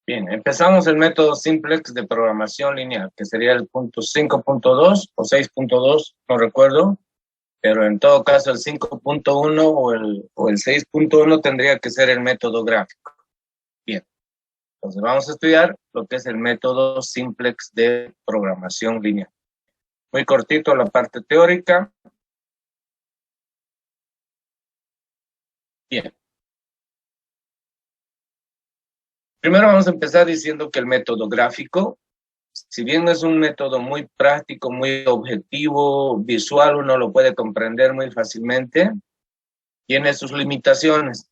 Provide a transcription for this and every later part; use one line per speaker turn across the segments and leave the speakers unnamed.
Bien, empezamos el método simplex de programación lineal, que sería el punto 5.2 o 6.2, no recuerdo, pero en todo caso el 5.1 o el 6.1 tendría que ser el método gráfico. Bien, entonces vamos a estudiar lo que es el método simplex de programación lineal. Muy cortito la parte teórica. Bien. Primero vamos a empezar diciendo que el método gráfico, si bien es un método muy práctico, muy objetivo, visual, uno lo puede comprender muy fácilmente, tiene sus limitaciones.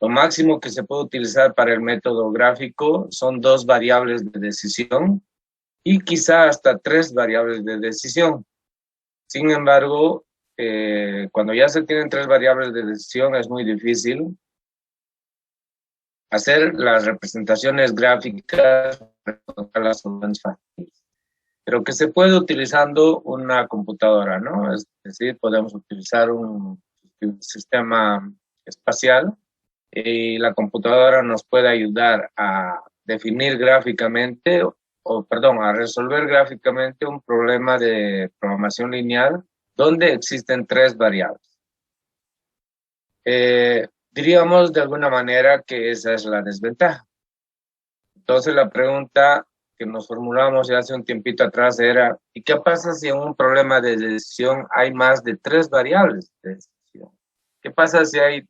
Lo máximo que se puede utilizar para el método gráfico son 2 variables de decisión y quizá hasta 3 variables de decisión. Sin embargo, cuando ya se tienen 3 variables de decisión es muy difícil hacer las representaciones gráficas, las soluciones fáciles, pero que se puede utilizando una computadora, ¿no? Es decir, podemos utilizar un sistema espacial y la computadora nos puede ayudar a definir gráficamente, a resolver gráficamente un problema de programación lineal donde existen 3 variables. Diríamos de alguna manera que esa es la desventaja. Entonces la pregunta que nos formulamos ya hace un tiempito atrás era, ¿y qué pasa si en un problema de decisión hay más de 3 variables de decisión? ¿Qué pasa si hay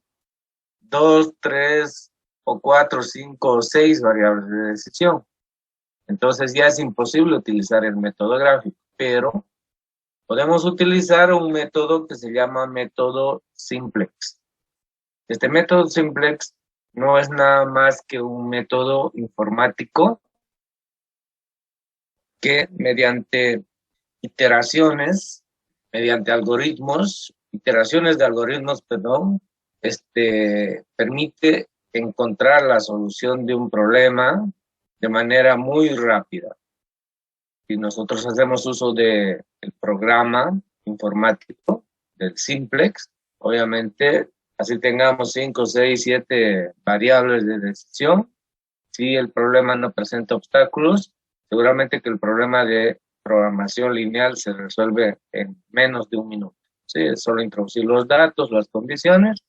2, 3 o 4, 5 o 6 variables de decisión? Entonces ya es imposible utilizar el método gráfico, pero podemos utilizar un método que se llama método simplex. Este método simplex no es nada más que un método informático que mediante iteraciones, mediante iteraciones de algoritmos, permite encontrar la solución de un problema de manera muy rápida. Si nosotros hacemos uso del programa informático, del simplex, obviamente, así tengamos 5, 6, 7 variables de decisión, si el problema no presenta obstáculos, seguramente que el problema de programación lineal se resuelve en menos de un minuto. Sí, es solo introducir los datos, las condiciones,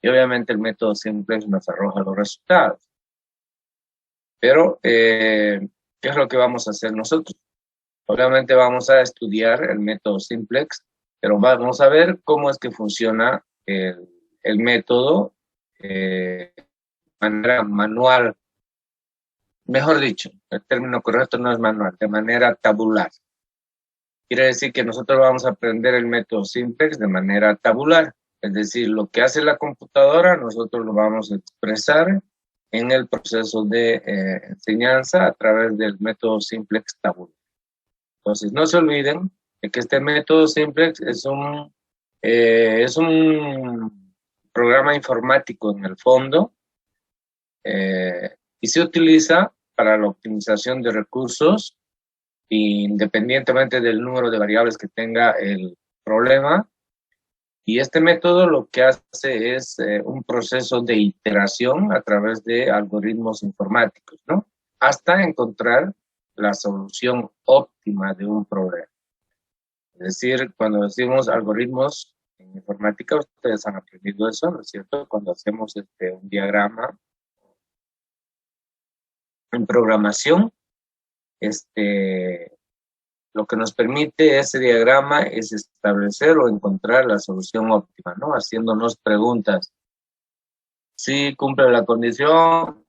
y obviamente el método simplex nos arroja los resultados. Pero, ¿qué es lo que vamos a hacer nosotros? Obviamente vamos a estudiar el método simplex, pero vamos a ver cómo es que funciona el método de manera manual. Mejor dicho, el término correcto no es manual, de manera tabular. Quiere decir que nosotros vamos a aprender el método simplex de manera tabular, es decir, lo que hace la computadora nosotros lo vamos a expresar en el proceso de enseñanza a través del método simplex tabular. Entonces, no se olviden de que este método simplex es un programa informático en el fondo y se utiliza para la optimización de recursos independientemente del número de variables que tenga el problema. Y este método lo que hace es un proceso de iteración a través de algoritmos informáticos, ¿no? Hasta encontrar la solución óptima de un problema. Es decir, cuando decimos algoritmos en informática, ustedes han aprendido eso, ¿no es cierto? Cuando hacemos un diagrama en programación, lo que nos permite ese diagrama es establecer o encontrar la solución óptima, ¿no? Haciéndonos preguntas. Si cumple la condición,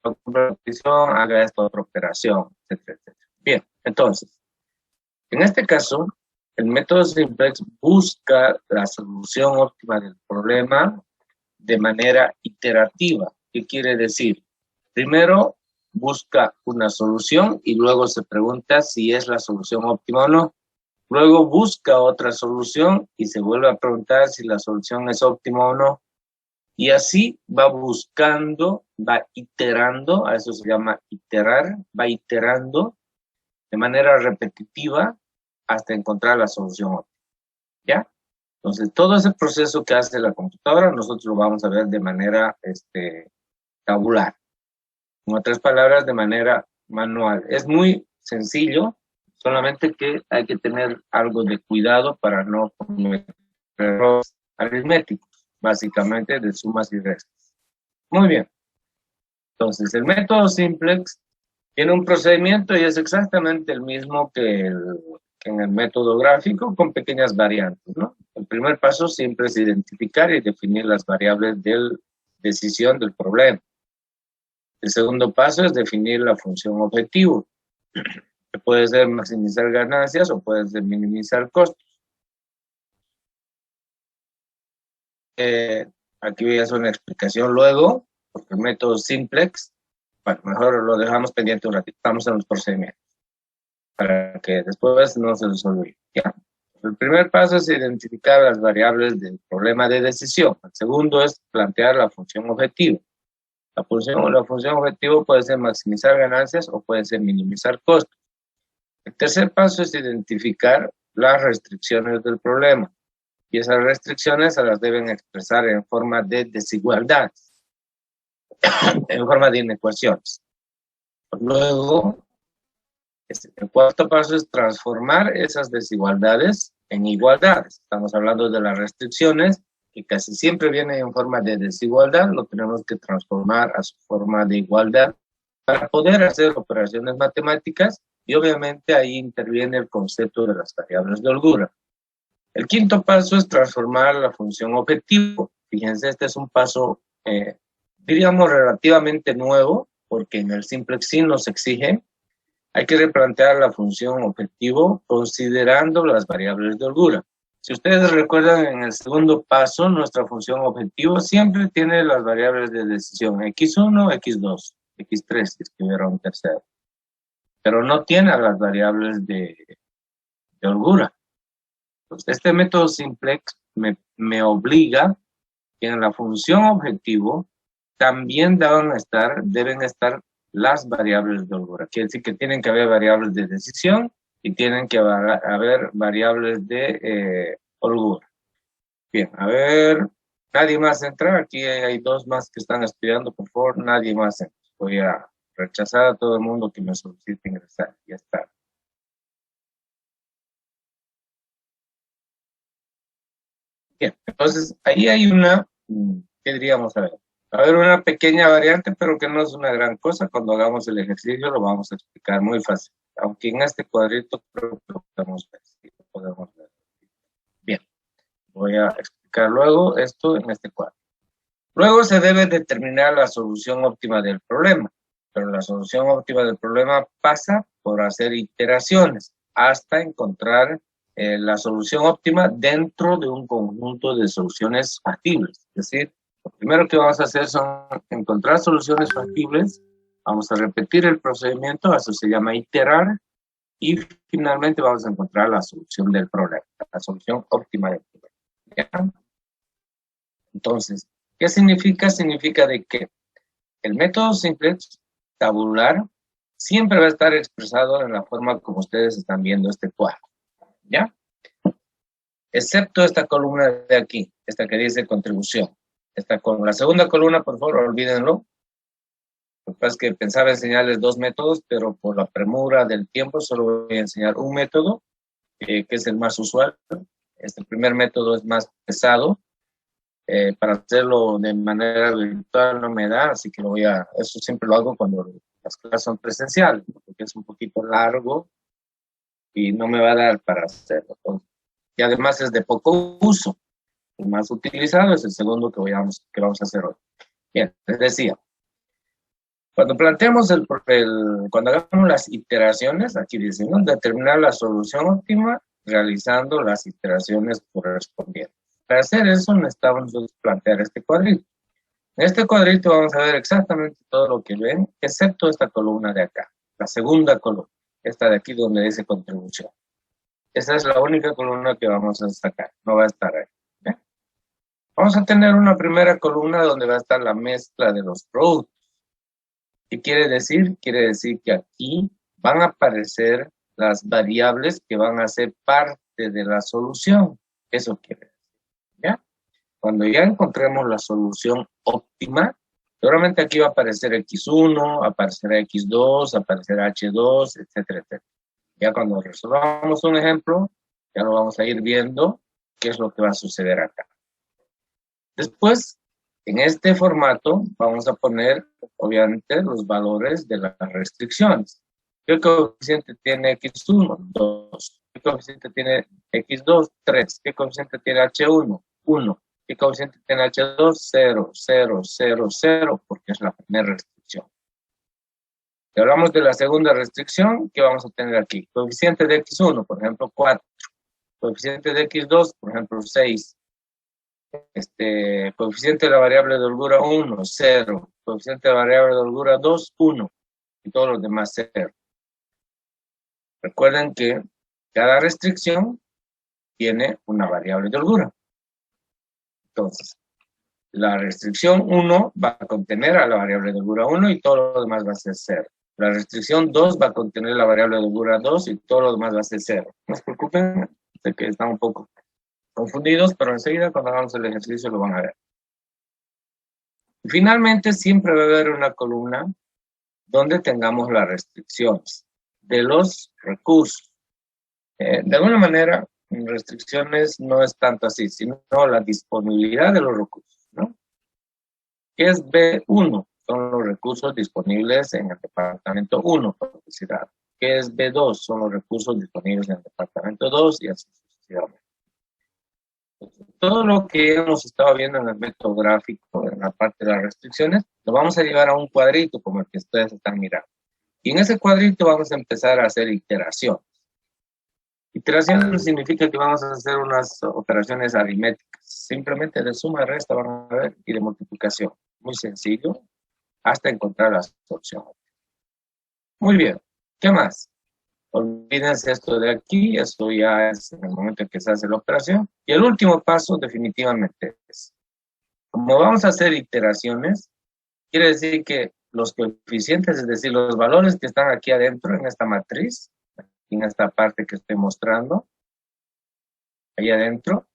no cumple la condición, haga esta otra operación, etcétera, etcétera. Bien, entonces, en este caso, el método simplex busca la solución óptima del problema de manera iterativa. ¿Qué quiere decir? Primero, busca una solución y luego se pregunta si es la solución óptima o no. Luego busca otra solución y se vuelve a preguntar si la solución es óptima o no. Y así va buscando, va iterando, a eso se llama iterar, va iterando de manera repetitiva hasta encontrar la solución óptima. ¿Ya? Entonces, todo ese proceso que hace la computadora, nosotros lo vamos a ver de manera tabular. En otras palabras, de manera manual. Es muy sencillo, solamente que hay que tener algo de cuidado para no cometer errores aritméticos, básicamente de sumas y restas. Muy bien. Entonces, el método simplex tiene un procedimiento y es exactamente el mismo que en el método gráfico, con pequeñas variantes, ¿no? El primer paso siempre es identificar y definir las variables de decisión del problema. El segundo paso es definir la función objetivo, que puede ser maximizar ganancias o puede ser minimizar costos. Aquí voy a hacer una explicación luego, porque el método simplex, bueno, mejor lo dejamos pendiente un ratito, estamos en los procedimientos, para que después no se les olvide. ¿Ya? El primer paso es identificar las variables del problema de decisión. El segundo es plantear la función objetivo. La función objetivo puede ser maximizar ganancias o puede ser minimizar costos. El tercer paso es identificar las restricciones del problema. Y esas restricciones se las deben expresar en forma de desigualdades, en forma de inecuaciones. Luego, el cuarto paso es transformar esas desigualdades en igualdades. Estamos hablando de las restricciones, que casi siempre vienen en forma de desigualdad, lo tenemos que transformar a su forma de igualdad para poder hacer operaciones matemáticas, y obviamente ahí interviene el concepto de las variables de holgura. El quinto paso es transformar la función objetivo. Fíjense, este es un paso, diríamos, relativamente nuevo, porque en el simplex sí nos exige. Hay que replantear la función objetivo considerando las variables de holgura. Si ustedes recuerdan, en el segundo paso, nuestra función objetivo siempre tiene las variables de decisión x1, x2, x3, si es que hubiera un tercero. Pero no tiene las variables de holgura. Entonces, este método simplex me obliga que en la función objetivo también deben estar las variables de holgura. Quiere decir que tienen que haber variables de decisión y tienen que haber variables de holgura. Bien, a ver, nadie más entra. Aquí hay dos más que están estudiando, por favor, nadie más entra. Voy a rechazar a todo el mundo que me solicite ingresar. Ya está. Bien, entonces ahí hay una, ¿qué diríamos? A ver, va a haber una pequeña variante, pero que no es una gran cosa. Cuando hagamos el ejercicio lo vamos a explicar muy fácil. Aunque en este cuadrito creo que lo podemos ver. Sí, lo podemos ver. Bien, voy a explicar luego esto en este cuadro. Luego se debe determinar la solución óptima del problema, pero la solución óptima del problema pasa por hacer iteraciones hasta encontrar la solución óptima dentro de un conjunto de soluciones factibles. Es decir, lo primero que vamos a hacer son encontrar soluciones factibles, vamos a repetir el procedimiento, eso se llama iterar, y finalmente vamos a encontrar la solución del problema, la solución óptima del problema. ¿Ya? Entonces, ¿qué significa? Significa de que el método simplex tabular siempre va a estar expresado en la forma como ustedes están viendo este cuadro, ¿ya? Excepto esta columna de aquí, esta que dice contribución. La segunda columna, por favor, olvídenlo. Lo que pasa es que pensaba enseñarles dos métodos, pero por la premura del tiempo solo voy a enseñar un método, que es el más usual. Este primer método es más pesado. Para hacerlo de manera virtual no me da, así que eso siempre lo hago cuando las clases son presenciales, porque es un poquito largo y no me va a dar para hacerlo. Y además es de poco uso. El más utilizado es el segundo que vamos a hacer hoy. Bien, les decía, cuando planteamos cuando hagamos las iteraciones, aquí decimos determinar la solución óptima realizando las iteraciones correspondientes. Para hacer eso necesitamos plantear este cuadrito. En este cuadrito vamos a ver exactamente todo lo que ven, excepto esta columna de acá, la segunda columna, esta de aquí donde dice contribución. Esa es la única columna que vamos a sacar, no va a estar ahí. ¿Bien? Vamos a tener una primera columna donde va a estar la mezcla de los productos. ¿Qué quiere decir? Quiere decir que aquí van a aparecer las variables que van a ser parte de la solución. Eso quiere decir, ¿ya? Cuando ya encontremos la solución óptima, Seguramente aquí va a aparecer X1, aparecerá X2, aparecerá H2, etcétera, etcétera. Ya cuando resolvamos un ejemplo, ya lo vamos a ir viendo qué es lo que va a suceder acá. Después, en este formato, vamos a poner, obviamente, los valores de las restricciones. ¿Qué coeficiente tiene X1? 2. ¿Qué coeficiente tiene X2? 3. ¿Qué coeficiente tiene H1? 1. ¿Qué coeficiente tiene H2? 0, 0, 0, 0, porque es la primera restricción. Si hablamos de la segunda restricción, ¿qué vamos a tener aquí? Coeficiente de X1, por ejemplo, 4. Coeficiente de X2, por ejemplo, 6. Coeficiente de la variable de holgura 1, 0. Coeficiente de la variable de holgura 2, 1. Y todos los demás 0. Recuerden que cada restricción tiene una variable de holgura. Entonces, la restricción 1 va a contener a la variable de holgura 1 y todo lo demás va a ser 0. La restricción 2 va a contener la variable de holgura 2 y todo lo demás va a ser 0. No se preocupen, sé que están un poco confundidos, pero enseguida cuando hagamos el ejercicio lo van a ver. Y finalmente, siempre va a haber una columna donde tengamos las restricciones de los recursos. De alguna manera, restricciones no es tanto así, sino la disponibilidad de los recursos, ¿no? ¿Qué es B1? Son los recursos disponibles en el departamento 1, por necesidad. ¿Qué es B2? Son los recursos disponibles en el departamento 2 y así sucesivamente. Todo lo que hemos estado viendo en el método gráfico, en la parte de las restricciones, lo vamos a llevar a un cuadrito como el que ustedes están mirando. Y en ese cuadrito vamos a empezar a hacer iteraciones. Iteración significa que vamos a hacer unas operaciones aritméticas, simplemente de suma y resta van a ver y de multiplicación. Muy sencillo, hasta encontrar la solución. Muy bien, ¿qué más? Olvídense esto de aquí, esto ya es en el momento en que se hace la operación. Y el último paso definitivamente es, como vamos a hacer iteraciones, quiere decir que los coeficientes, es decir, los valores que están aquí adentro en esta matriz, en esta parte que estoy mostrando, ahí adentro,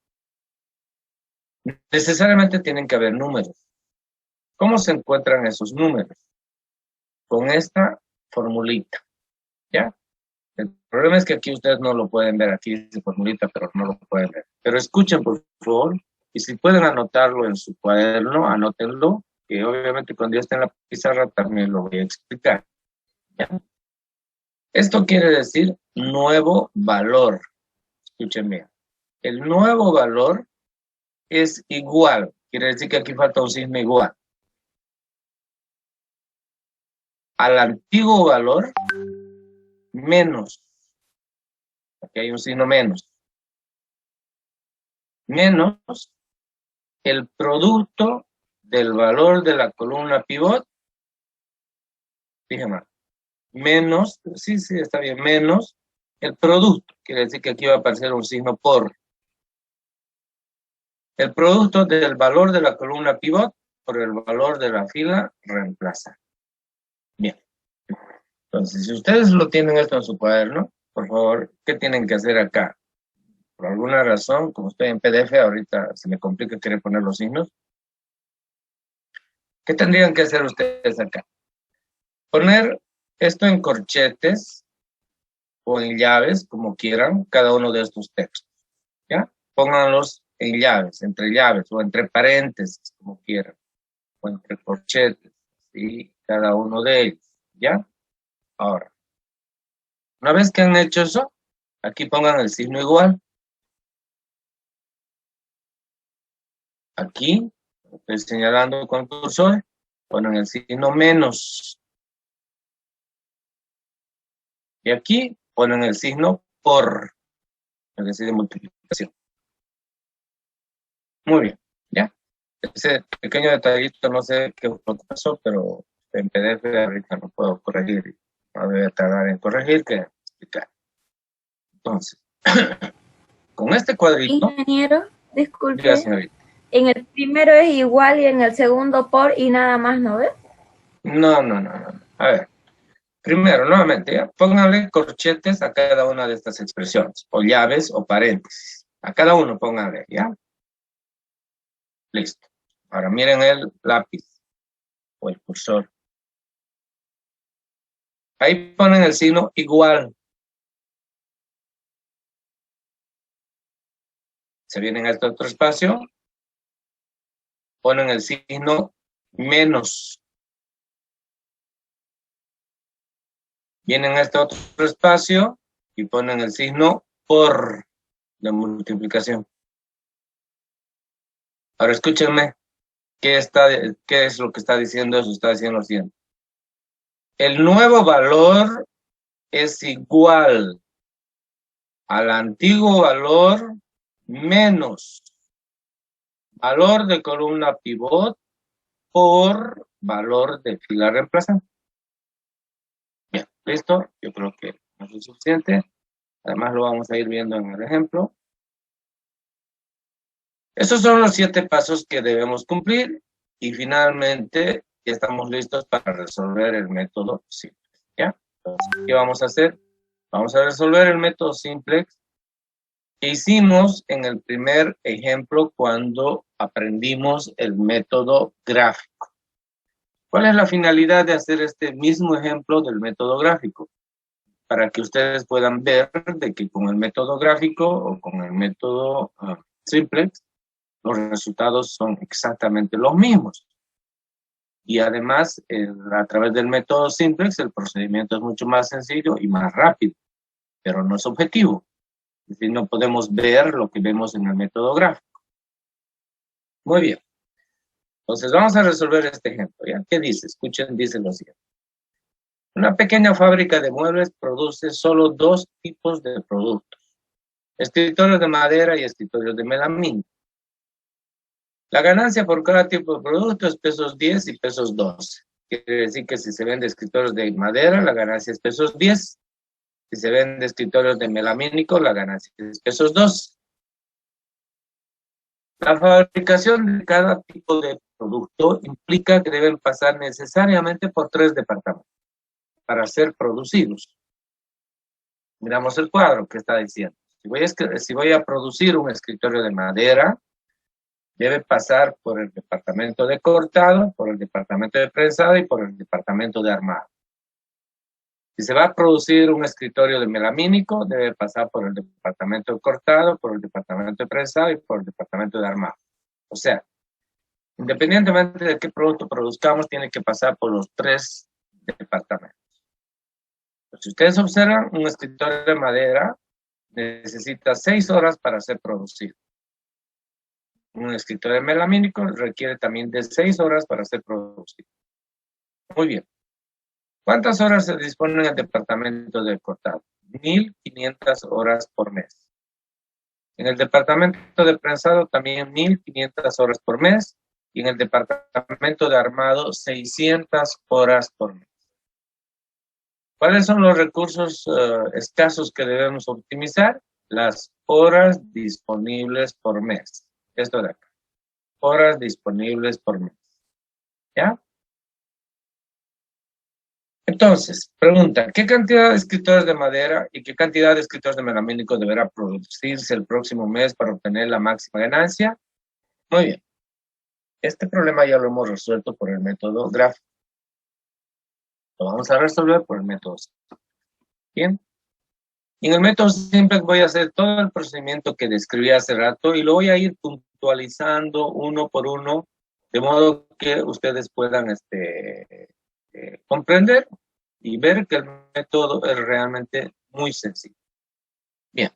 necesariamente tienen que haber números. ¿Cómo se encuentran esos números? Con esta formulita, ¿ya? El problema es que aquí ustedes no lo pueden ver, aquí dice formulita, pero no lo pueden ver. Pero escuchen, por favor, y si pueden anotarlo en su cuaderno, anótenlo, que obviamente cuando ya esté en la pizarra también lo voy a explicar. ¿Ya? Esto quiere decir nuevo valor. Escuchen bien. El nuevo valor es igual. Quiere decir que aquí falta un signo igual. Al antiguo valor menos. Aquí hay un signo menos. Menos el producto del valor de la columna pivot. Fíjense, menos, sí, está bien, menos el producto. Quiere decir que aquí va a aparecer un signo por. El producto del valor de la columna pivot por el valor de la fila reemplaza. Bien. Entonces, si ustedes lo tienen esto en su cuaderno, por favor, ¿qué tienen que hacer acá? Por alguna razón, como estoy en PDF, ahorita se me complica querer poner los signos. ¿Qué tendrían que hacer ustedes acá? Poner esto en corchetes o en llaves, como quieran, cada uno de estos textos. ¿Ya? Pónganlos en llaves, entre llaves o entre paréntesis, como quieran, o entre corchetes, ¿sí? Cada uno de ellos. ¿Ya? Ahora, una vez que han hecho eso, aquí pongan el signo igual. Aquí, estoy señalando con el cursor, ponen el signo menos. Y aquí ponen el signo por, es decir, de multiplicación. Muy bien, ¿ya? Ese pequeño detallito, no sé qué pasó, pero en PDF ahorita no puedo corregir. No voy a tardar en corregir que explicar. Entonces, con este cuadrito...
Ingeniero, disculpe.
Ya, señorita.
En el primero es igual y en el segundo por y nada más, ¿no ves?
No. A ver. Primero, nuevamente, ¿ya? Pónganle corchetes a cada una de estas expresiones, o llaves o paréntesis. A cada uno pónganle, ¿ya? Listo. Ahora miren el lápiz. o el cursor. Ahí ponen el signo igual. Se vienen a este otro espacio, ponen el signo menos. Vienen a este otro espacio y ponen el signo por de multiplicación. Ahora escúchenme, ¿qué es lo que está diciendo eso? Está diciendo lo siguiente. El nuevo valor es igual al antiguo valor menos valor de columna pivot por valor de fila reemplazante. Bien, listo. Yo creo que no es suficiente. Además lo vamos a ir viendo en el ejemplo. Esos son los 7 pasos que debemos cumplir y finalmente ya estamos listos para resolver el método simplex. ¿Ya? Entonces, ¿qué vamos a hacer? Vamos a resolver el método simplex que hicimos en el primer ejemplo cuando aprendimos el método gráfico. ¿Cuál es la finalidad de hacer este mismo ejemplo del método gráfico? Para que ustedes puedan ver de que con el método gráfico o con el método simplex, los resultados son exactamente los mismos. Y además, a través del método simplex, el procedimiento es mucho más sencillo y más rápido, pero no es objetivo. Es decir, no podemos ver lo que vemos en el método gráfico. Muy bien. Entonces, vamos a resolver este ejemplo. ¿Ya? ¿Qué dice? Escuchen, dice lo siguiente. Una pequeña fábrica de muebles produce solo 2 tipos de productos. Escritorios de madera y escritorios de melamina. La ganancia por cada tipo de producto es pesos 10 y pesos 12. Quiere decir que si se vende escritorios de madera, la ganancia es pesos 10. Si se vende escritorios de melamínico, la ganancia es pesos 12. La fabricación de cada tipo de producto implica que deben pasar necesariamente por 3 departamentos para ser producidos. Miramos el cuadro que está diciendo. Si voy a producir un escritorio de madera, debe pasar por el departamento de cortado, por el departamento de prensado y por el departamento de armado. Si se va a producir un escritorio de melamínico, debe pasar por el departamento de cortado, por el departamento de prensado y por el departamento de armado. O sea, independientemente de qué producto produzcamos, tiene que pasar por los 3 departamentos. Si ustedes observan, un escritorio de madera necesita 6 horas para ser producido. Un escritorio melamínico requiere también de 6 horas para ser producido. Muy bien. ¿Cuántas horas se dispone en el departamento de cortado? 1.500 horas por mes. En el departamento de prensado también 1.500 horas por mes. Y en el departamento de armado 600 horas por mes. ¿Cuáles son los recursos escasos que debemos optimizar? Las horas disponibles por mes. Esto de acá. Horas disponibles por mes. ¿Ya? Entonces, pregunta, ¿qué cantidad de escritores de madera y qué cantidad de escritores de melamínico deberá producirse el próximo mes para obtener la máxima ganancia? Muy bien. Este problema ya lo hemos resuelto por el método gráfico. Lo vamos a resolver por el método simple. Bien. Y en el método simple voy a hacer todo el procedimiento que describí hace rato y lo voy a ir puntualizando uno por uno, de modo que ustedes puedan comprender y ver que el método es realmente muy sencillo. Bien.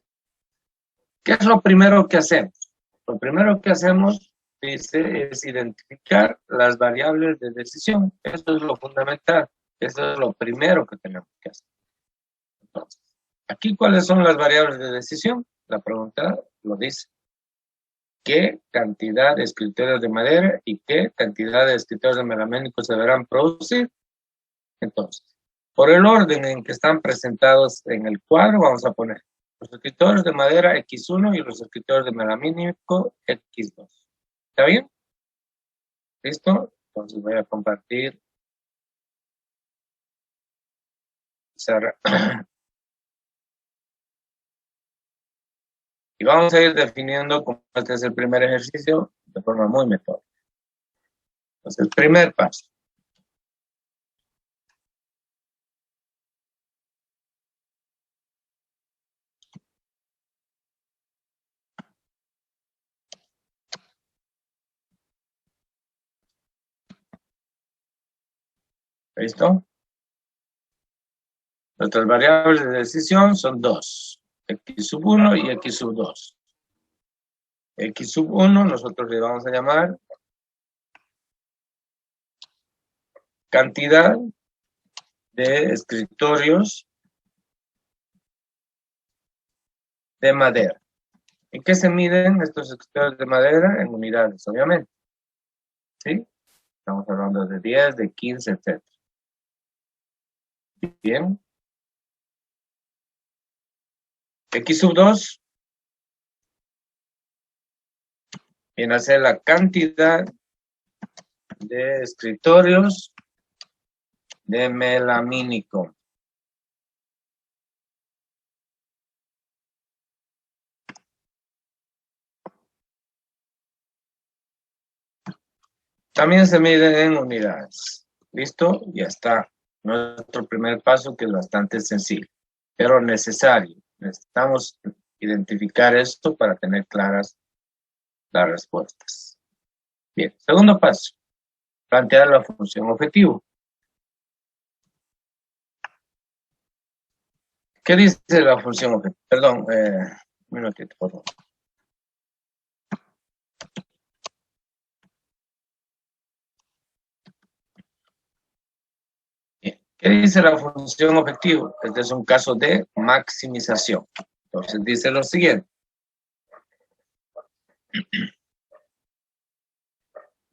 ¿Qué es lo primero que hacemos? Lo primero que hacemos, dice, es identificar las variables de decisión. Eso es lo fundamental. Eso es lo primero que tenemos que hacer. Entonces, aquí, ¿cuáles son las variables de decisión? La pregunta lo dice. ¿Qué cantidad de escritorios de madera y qué cantidad de escritorios de melamínico se deberán producir? Entonces, por el orden en que están presentados en el cuadro, vamos a poner los escritorios de madera X1 y los escritorios de melamínico X2. ¿Está bien? ¿Listo? Entonces voy a compartir. Y vamos a ir definiendo como este es el primer ejercicio de forma muy metódica. Entonces, el primer paso. ¿Listo? Nuestras variables de decisión son dos, x sub 1 y x sub 2. X sub 1 nosotros le vamos a llamar cantidad de escritorios de madera. ¿En qué se miden estos escritorios de madera? En unidades, obviamente. ¿Sí? Estamos hablando de 10, de 15, etc. Bien. X sub 2 viene a ser la cantidad de escritorios de melamínico. También se mide en unidades. ¿Listo? Ya está nuestro primer paso, que es bastante sencillo, pero necesario. Necesitamos identificar esto para tener claras las respuestas. Bien, segundo paso. Plantear la función objetivo. ¿Qué dice la función objetivo? Perdón, un minutito, por favor. Bien. ¿Qué dice la función objetivo? Este es un caso de maximización. Entonces dice lo siguiente.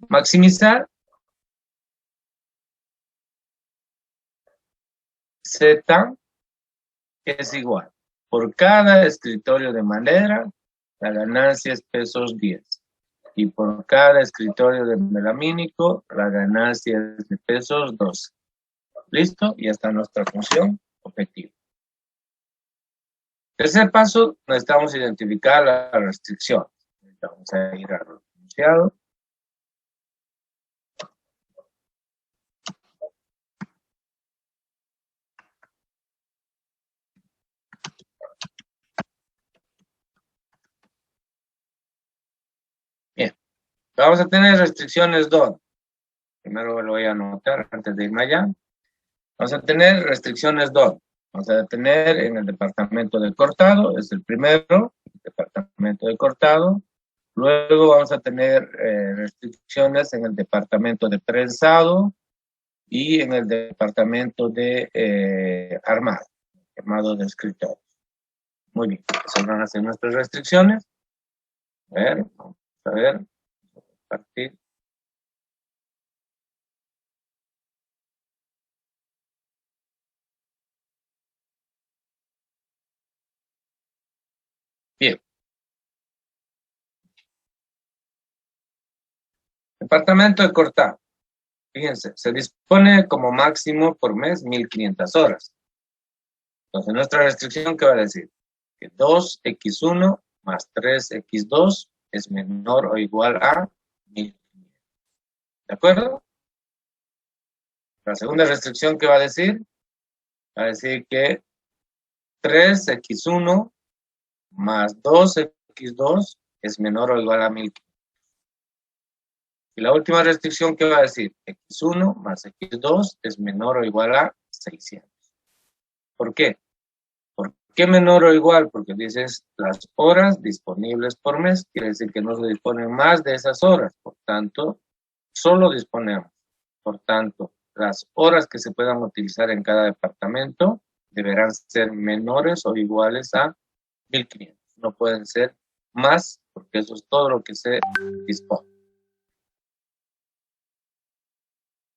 Maximizar Z es igual. Por cada escritorio de madera, la ganancia es pesos 10. Y por cada escritorio de melamínico, la ganancia es de pesos 12. ¿Listo? Y está nuestra función objetivo. Tercer paso, necesitamos identificar la restricción. Vamos a ir a lo enunciado. Bien, vamos a tener restricciones ¿dónde? Primero lo voy a anotar antes de irme allá. Vamos a tener restricciones ¿dónde? Vamos a tener en el departamento de cortado, es el primero, departamento de cortado. Luego vamos a tener restricciones en el departamento de prensado y en el departamento de armado de escritorio. Muy bien, esas van a ser nuestras restricciones. A ver, vamos a ver, partir. Bien. Departamento de cortado. Fíjense, se dispone como máximo por mes 1500 horas. Entonces, nuestra restricción, ¿qué va a decir? Que 2x1 más 3x2 es menor o igual a 1500. ¿De acuerdo? La segunda restricción, ¿qué va a decir? Va a decir que 3x1 más 2x2 es menor o igual a 1500. Y la última restricción, ¿qué va a decir? x1 más x2 es menor o igual a 600. ¿Por qué? ¿Por qué menor o igual? Porque dices las horas disponibles por mes. Quiere decir que no se disponen más de esas horas. Por tanto, solo disponemos. Por tanto, las horas que se puedan utilizar en cada departamento deberán ser menores o iguales a 1500. No pueden ser más, porque eso es todo lo que se dispone.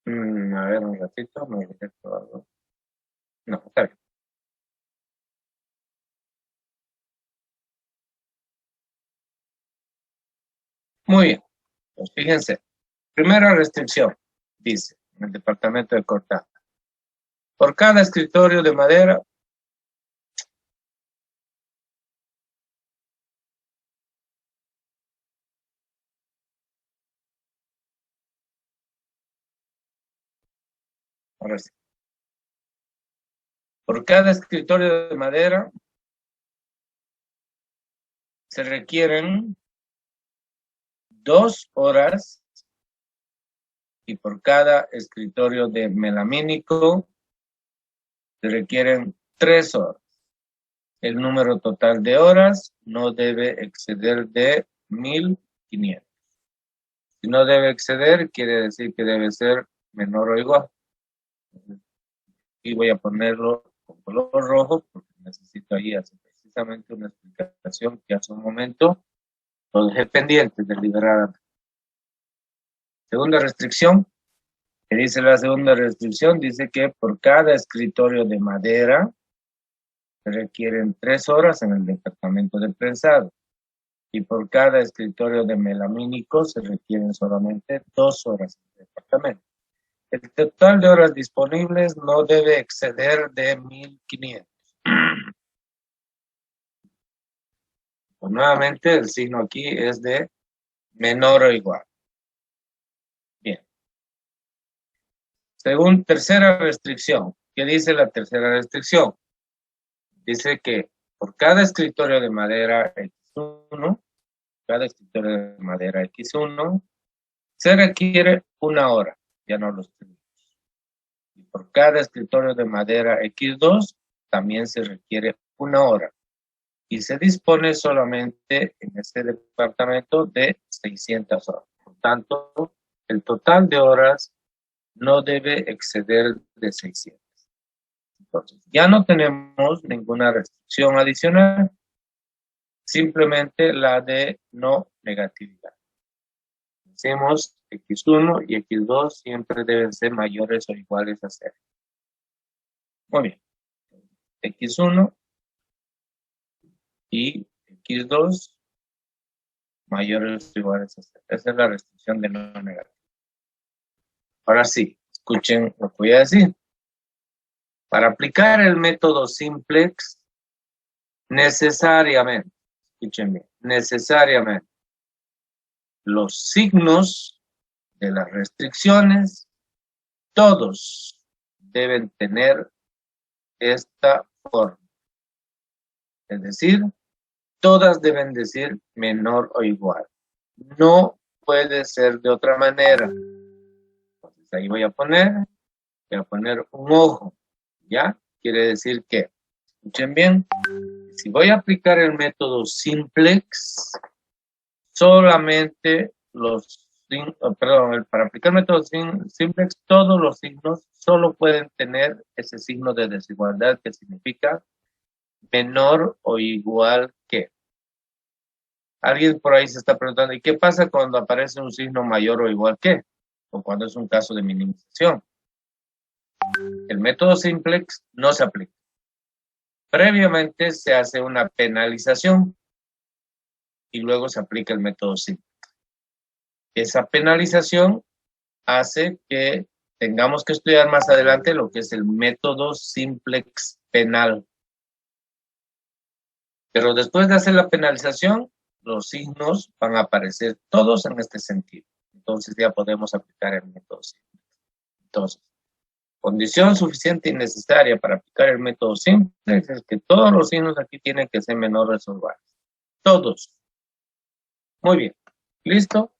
A ver, un ratito. No, está bien. Muy bien. Pues fíjense. Primera restricción, dice, en el departamento de cortado. Por cada escritorio de madera, ahora sí, por cada escritorio de madera se requieren 2 horas y por cada escritorio de melamínico se requieren 3 horas. El número total de horas no debe exceder de 1500. Si no debe exceder, quiere decir que debe ser menor o igual. Y voy a ponerlo con color rojo porque necesito ahí hacer precisamente una explicación que hace un momento lo dejé pendiente deliberadamente. Segunda restricción, que dice la segunda restricción, dice que por cada escritorio de madera se requieren 3 horas en el departamento de prensado. Y por cada escritorio de melamínico se requieren solamente 2 horas en el departamento. El total de horas disponibles no debe exceder de 1500. Pues nuevamente el signo aquí es de menor o igual. Bien. Según tercera restricción, ¿qué dice la tercera restricción? Dice que por cada escritorio de madera X1, se requiere 1 hora, ya no los tenemos. Y por cada escritorio de madera X2, también se requiere 1 hora. Y se dispone solamente en este departamento de 600 horas. Por tanto, el total de horas no debe exceder de 600. Entonces, ya no tenemos ninguna restricción adicional, simplemente la de no negatividad. Decimos X1 y X2 siempre deben ser mayores o iguales a 0. Muy bien. X1 y X2 mayores o iguales a 0. Esa es la restricción de no negatividad. Ahora sí, escuchen lo que voy a decir. Para aplicar el método simplex, necesariamente, escuchen bien, necesariamente, los signos de las restricciones, todos deben tener esta forma. Es decir, todas deben decir menor o igual. No puede ser de otra manera. Entonces ahí voy a poner un ojo. ¿Ya? Quiere decir que, escuchen bien, si voy a aplicar el método simplex, solamente para aplicar el método simplex, todos los signos solo pueden tener ese signo de desigualdad que significa menor o igual que. Alguien por ahí se está preguntando, ¿y qué pasa cuando aparece un signo mayor o igual que? O cuando es un caso de minimización. El método simplex no se aplica. Previamente se hace una penalización y luego se aplica el método simplex. Esa penalización hace que tengamos que estudiar más adelante lo que es el método simplex penal. Pero después de hacer la penalización, los signos van a aparecer todos en este sentido. Entonces ya podemos aplicar el método simplex. Entonces, condición suficiente y necesaria para aplicar el método simplex es que todos los signos aquí tienen que ser menores o iguales. Todos. Muy bien. ¿Listo?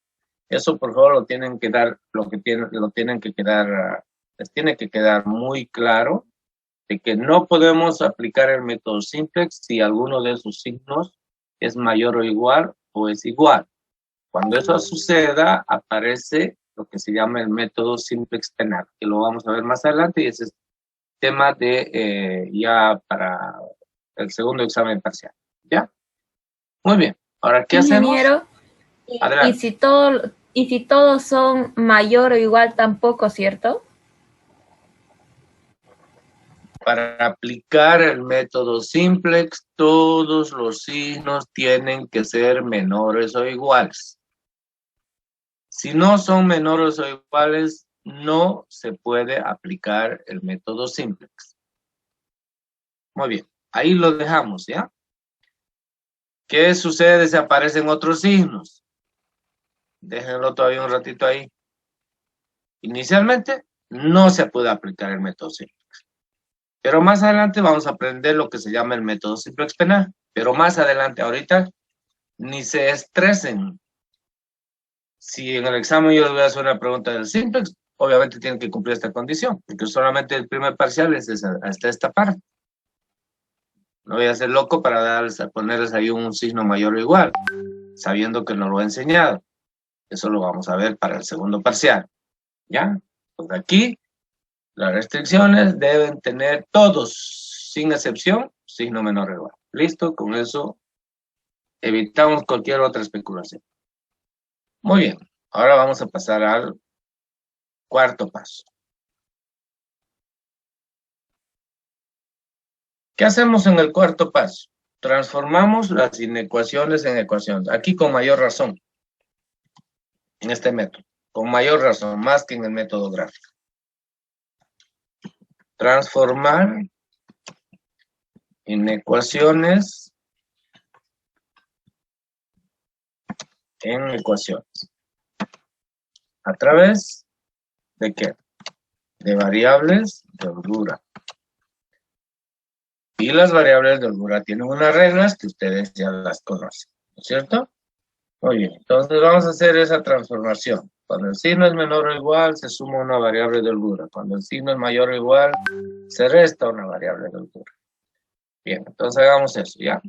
Eso por favor lo tienen que dar, les tiene que quedar muy claro de que no podemos aplicar el método simplex si alguno de esos signos es mayor o igual o es igual. Cuando eso suceda, aparece lo que se llama el método simplex penal, que lo vamos a ver más adelante y ese es tema de ya para el segundo examen parcial. ¿Ya? Muy bien. Ahora, ¿qué
Ingeniero,
hacemos? Adelante.
y si todos son mayor o igual tampoco, ¿cierto?
Para aplicar el método simplex, todos los signos tienen que ser menores o iguales. Si no son menores o iguales, no se puede aplicar el método simplex. Muy bien, ahí lo dejamos, ¿ya? ¿Qué sucede si aparecen otros signos? Déjenlo todavía un ratito ahí. Inicialmente, no se puede aplicar el método simplex. Pero más adelante vamos a aprender lo que se llama el método simplex penal. Pero más adelante, ahorita, ni se estresen. Si en el examen yo les voy a hacer una pregunta del simplex, obviamente tienen que cumplir esta condición, porque solamente el primer parcial es hasta esta parte. No voy a ser loco para ponerles ahí un signo mayor o igual, sabiendo que no lo he enseñado. Eso lo vamos a ver para el segundo parcial. ¿Ya? Pues aquí, las restricciones deben tener todos, sin excepción, signo menor o igual. ¿Listo? Con eso evitamos cualquier otra especulación. Muy bien. Ahora vamos a pasar al cuarto paso. ¿Qué hacemos en el cuarto paso? Transformamos las inecuaciones en ecuaciones. Aquí con mayor razón. En este método. Con mayor razón, más que en el método gráfico. Transformar inecuaciones en ecuaciones. ¿A través de qué? De variables de holgura. Y las variables de holgura tienen unas reglas que ustedes ya las conocen, ¿no es cierto? Muy bien, entonces vamos a hacer esa transformación. Cuando el signo es menor o igual, se suma una variable de holgura. Cuando el signo es mayor o igual, se resta una variable de holgura. Bien, entonces hagamos eso, ¿ya?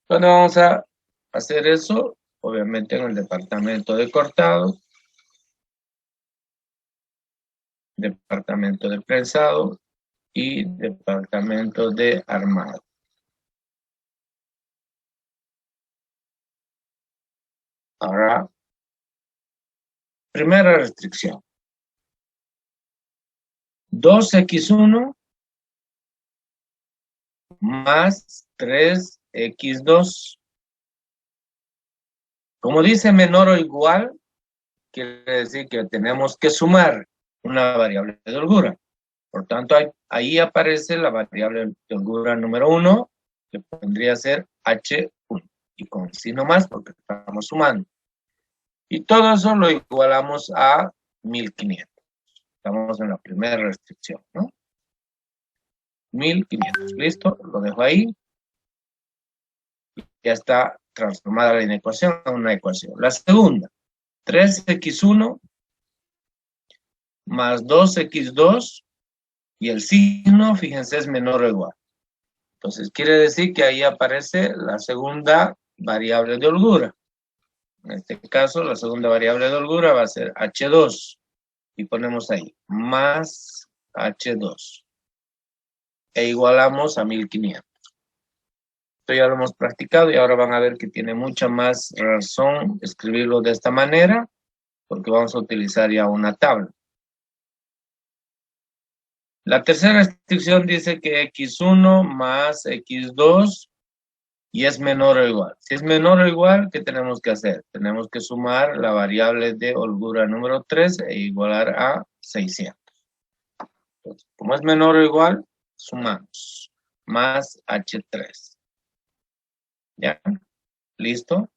Cuando vamos a hacer eso, obviamente en el departamento de cortado, departamento de prensado y departamento de armado. Ahora, primera restricción. 2x1 más 3x2. Como dice menor o igual, quiere decir que tenemos que sumar una variable de holgura. Por tanto, ahí aparece la variable de holgura número 1, que podría ser H1. Y con signo más porque estamos sumando. Y todo eso lo igualamos a 1500. Estamos en la primera restricción, ¿no? 1500. ¿Listo? Lo dejo ahí. Ya está transformada la inecuación a una ecuación. La segunda, 3x1 más 2x2 y el signo, fíjense, es menor o igual. Entonces, quiere decir que ahí aparece la segunda variable de holgura. En este caso, la segunda variable de holgura va a ser H2. Y ponemos ahí, más H2. E igualamos a 1500. Esto ya lo hemos practicado y ahora van a ver que tiene mucha más razón escribirlo de esta manera, porque vamos a utilizar ya una tabla. La tercera restricción dice que x1 más x2 y es menor o igual. Si es menor o igual, ¿qué tenemos que hacer? Tenemos que sumar la variable de holgura número 3 e igualar a 600. Entonces, como es menor o igual, sumamos. Más H3. ¿Ya? ¿Listo?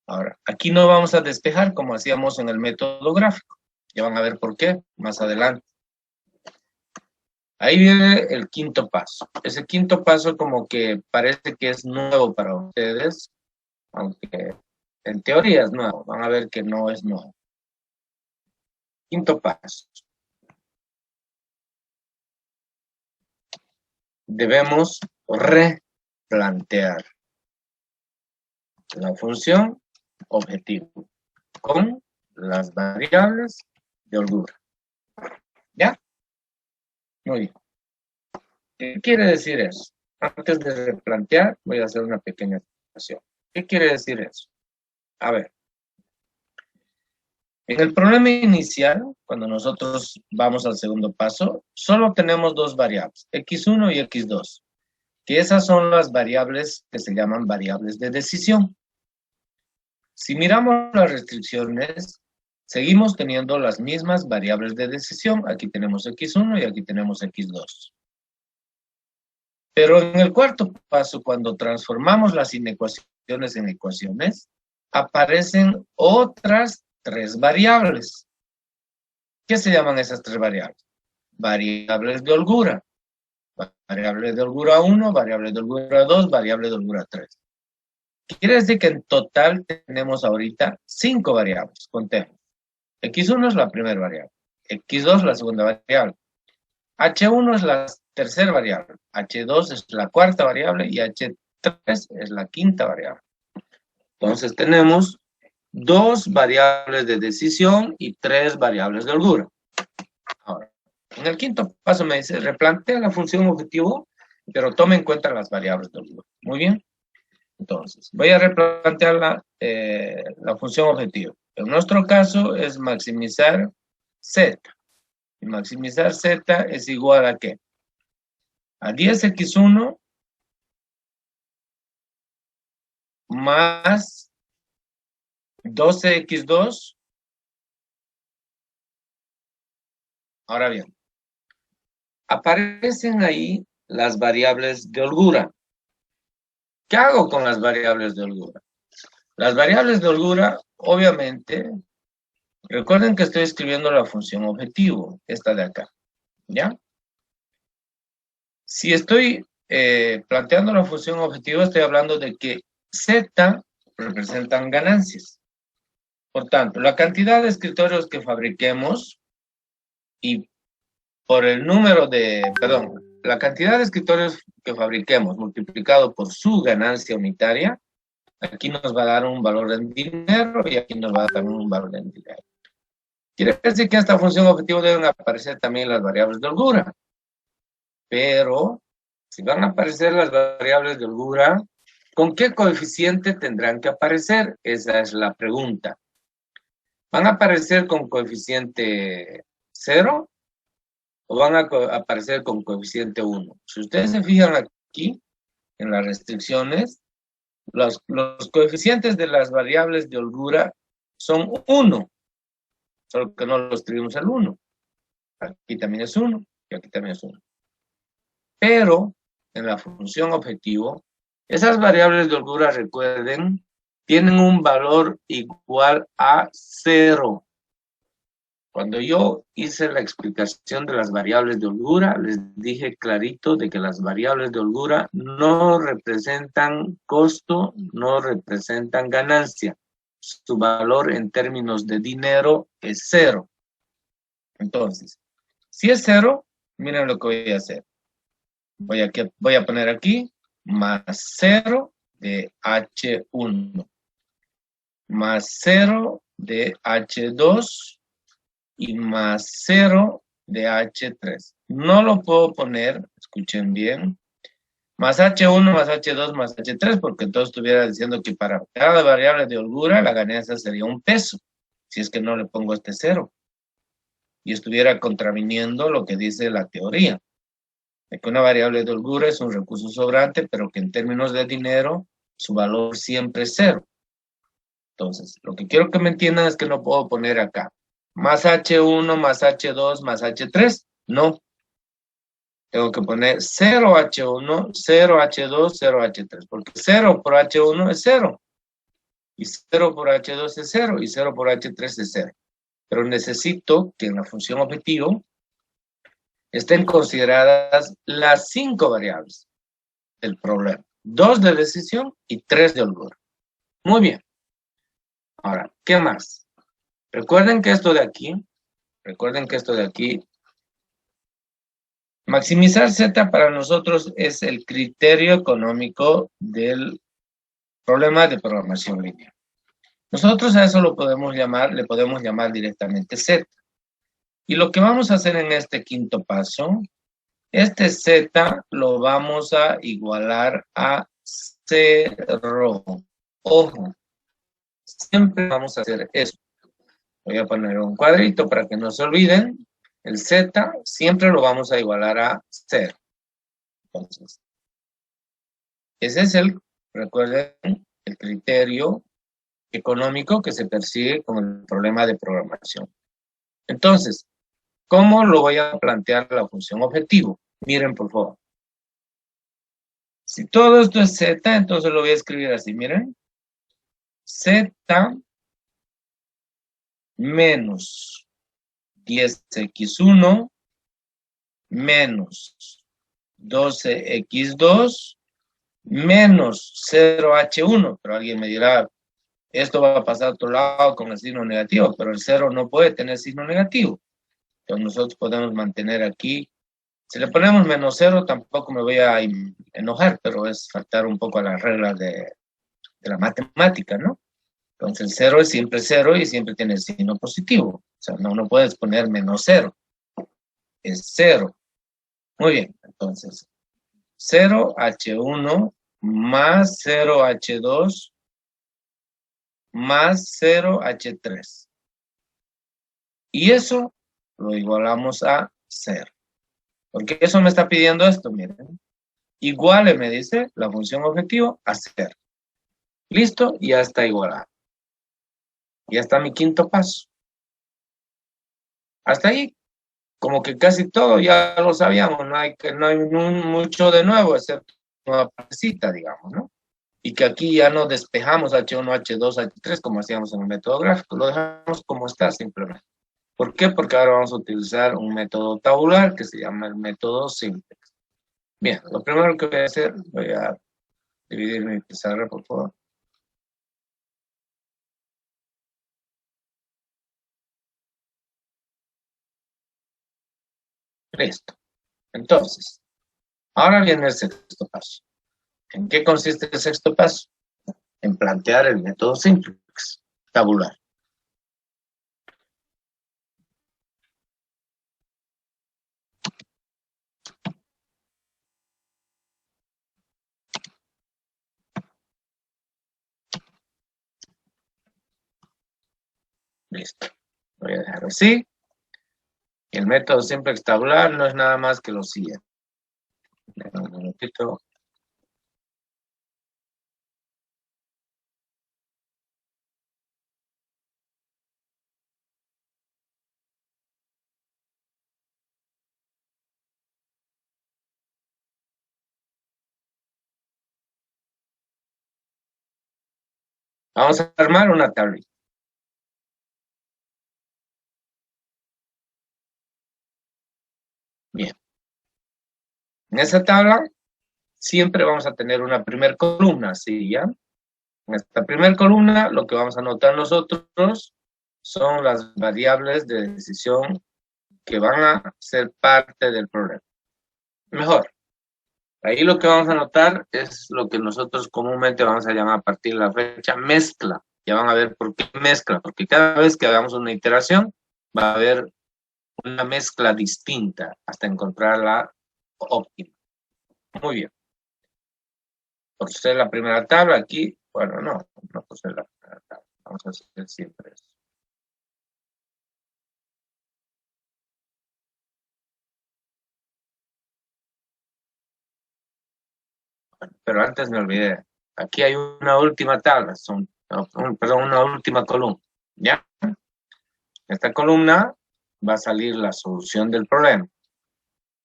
Ahora, aquí no vamos a despejar como hacíamos en el método gráfico. Ya van a ver por qué más adelante. Ahí viene el quinto paso. Ese quinto paso como que parece que es nuevo para ustedes, aunque en teoría es nuevo. Van a ver que no es nuevo. Quinto paso. Debemos replantear la función objetivo con las variables de holgura. ¿Ya? Muy bien. ¿Qué quiere decir eso? Antes de replantear, voy a hacer una pequeña explicación. ¿Qué quiere decir eso? A ver. En el problema inicial, cuando nosotros vamos al segundo paso, solo tenemos dos variables, x1 y x2, que esas son las variables que se llaman variables de decisión. Si miramos las restricciones, seguimos teniendo las mismas variables de decisión. Aquí tenemos x1 y aquí tenemos x2. Pero en el cuarto paso, cuando transformamos las inecuaciones en ecuaciones, aparecen otras tres variables. ¿Qué se llaman esas tres variables? Variables de holgura. Variable de holgura 1, variable de holgura 2, variable de holgura 3. Quiere decir que en total tenemos ahorita 5 variables. Contemos. X1 es la primera variable. X2 la segunda variable. H1 es la tercera variable. H2 es la cuarta variable. Y H3 es la quinta variable. Entonces tenemos 2 variables de decisión y 3 variables de holgura. Ahora, en el quinto paso me dice, replantea la función objetivo, pero tome en cuenta las variables de holgura. Muy bien. Entonces, voy a replantear la función objetivo. En nuestro caso es maximizar Z. Y maximizar Z es igual a ¿qué? A 10x1 más 12x2. Ahora bien, aparecen ahí las variables de holgura. ¿Qué hago con las variables de holgura? Las variables de holgura, obviamente, recuerden que estoy escribiendo la función objetivo, esta de acá, ¿ya? Si estoy planteando la función objetivo, estoy hablando de que Z representan ganancias. Por tanto, la cantidad de escritorios que fabriquemos y por el número de, perdón, la cantidad de escritorios que fabriquemos multiplicado por su ganancia unitaria, aquí nos va a dar un valor en dinero y aquí nos va a dar un valor en dinero. Quiere decir que en esta función objetivo deben aparecer también las variables de holgura. Pero, si van a aparecer las variables de holgura, ¿con qué coeficiente tendrán que aparecer? Esa es la pregunta. ¿Van a aparecer con coeficiente 0 o van a aparecer con coeficiente 1? Si ustedes se fijan aquí, en las restricciones, los coeficientes de las variables de holgura son 1, solo que no lo escribimos al 1. Aquí también es 1 y aquí también es 1. Pero, en la función objetivo, esas variables de holgura, recuerden, tienen un valor igual a 0. Cuando yo hice la explicación de las variables de holgura, les dije clarito de que las variables de holgura no representan costo, no representan ganancia. Su valor en términos de dinero es 0. Entonces, si es 0, miren lo que voy a hacer. Voy a poner aquí más 0 de H1, más 0 de H2 y más 0 de H3. No lo puedo poner, escuchen bien, más H1 más H2 más H3, porque entonces estuviera diciendo que para cada variable de holgura la ganancia sería un peso, si es que no le pongo este 0. Y estuviera contraviniendo lo que dice la teoría, de que una variable de holgura es un recurso sobrante, pero que en términos de dinero, su valor siempre es 0. Entonces, lo que quiero que me entiendan es que no puedo poner acá más H1, más H2, más H3. No. Tengo que poner 0H1, 0H2, 0H3. Porque 0 por H1 es 0. Y 0 por H2 es 0. Y 0 por H3 es 0. Pero necesito que en la función objetivo estén consideradas las 5 variables del problema. 2 de decisión y 3 de holgura. Muy bien. Ahora, ¿qué más? Recuerden que esto de aquí, maximizar Z para nosotros es el criterio económico del problema de programación lineal. Nosotros a eso le podemos llamar directamente Z. Y lo que vamos a hacer en este quinto paso, este Z lo vamos a igualar a 0. Ojo, siempre vamos a hacer eso. Voy a poner un cuadrito para que no se olviden. El Z siempre lo vamos a igualar a 0. Entonces, ese es recuerden, el criterio económico que se persigue con el problema de programación. Entonces, ¿cómo lo voy a plantear la función objetivo? Miren, por favor. Si todo esto es Z, entonces lo voy a escribir así, miren. Z menos 10x1 menos 12x2 menos 0H1, pero alguien me dirá, esto va a pasar a otro lado con el signo negativo, pero el 0 no puede tener signo negativo. Entonces nosotros podemos mantener aquí. Si le ponemos menos 0, tampoco me voy a enojar, pero es faltar un poco a las reglas de la matemática, ¿no? Entonces el 0 es siempre 0 y siempre tiene el signo positivo. O sea, no puedes poner menos 0. Es 0. Muy bien, entonces 0H1 más 0H2 más 0H3. Y eso lo igualamos a 0. Porque eso me está pidiendo esto, miren. Iguale, me dice, la función objetivo a 0. Listo, ya está igualado. Ya está mi quinto paso. Hasta ahí, como que casi todo ya lo sabíamos, no hay mucho de nuevo, excepto una partecita, digamos, ¿no? Y que aquí ya no despejamos H1, H2, H3 como hacíamos en el método gráfico, lo dejamos como está simplemente. ¿Por qué? Porque ahora vamos a utilizar un método tabular que se llama el método simplex. Bien, lo primero que voy a hacer, voy a dividir mi pizarra, por favor. Listo. Entonces, ahora viene el sexto paso. ¿En qué consiste el sexto paso? En plantear el método simplex, tabular. Listo. Voy a dejar así. El método simplex tabular no es nada más que lo siguiente. Un minutito. Vamos a armar una tablita. Bien. En esa tabla siempre vamos a tener una primera columna, ¿sí? ¿Ya? En esta primera columna lo que vamos a anotar nosotros son las variables de decisión que van a ser parte del problema. Mejor, ahí lo que vamos a anotar es lo que nosotros comúnmente vamos a llamar a partir de la fecha mezcla. Ya van a ver por qué mezcla, porque cada vez que hagamos una iteración va a haber una mezcla distinta hasta encontrar la óptima. Muy bien. Por ser la primera tabla aquí, bueno, no por ser la primera tabla. Vamos a hacer siempre eso. Bueno, pero antes me olvidé. Aquí hay una última tabla, perdón, una última columna. ¿Ya? Esta columna va a salir la solución del problema.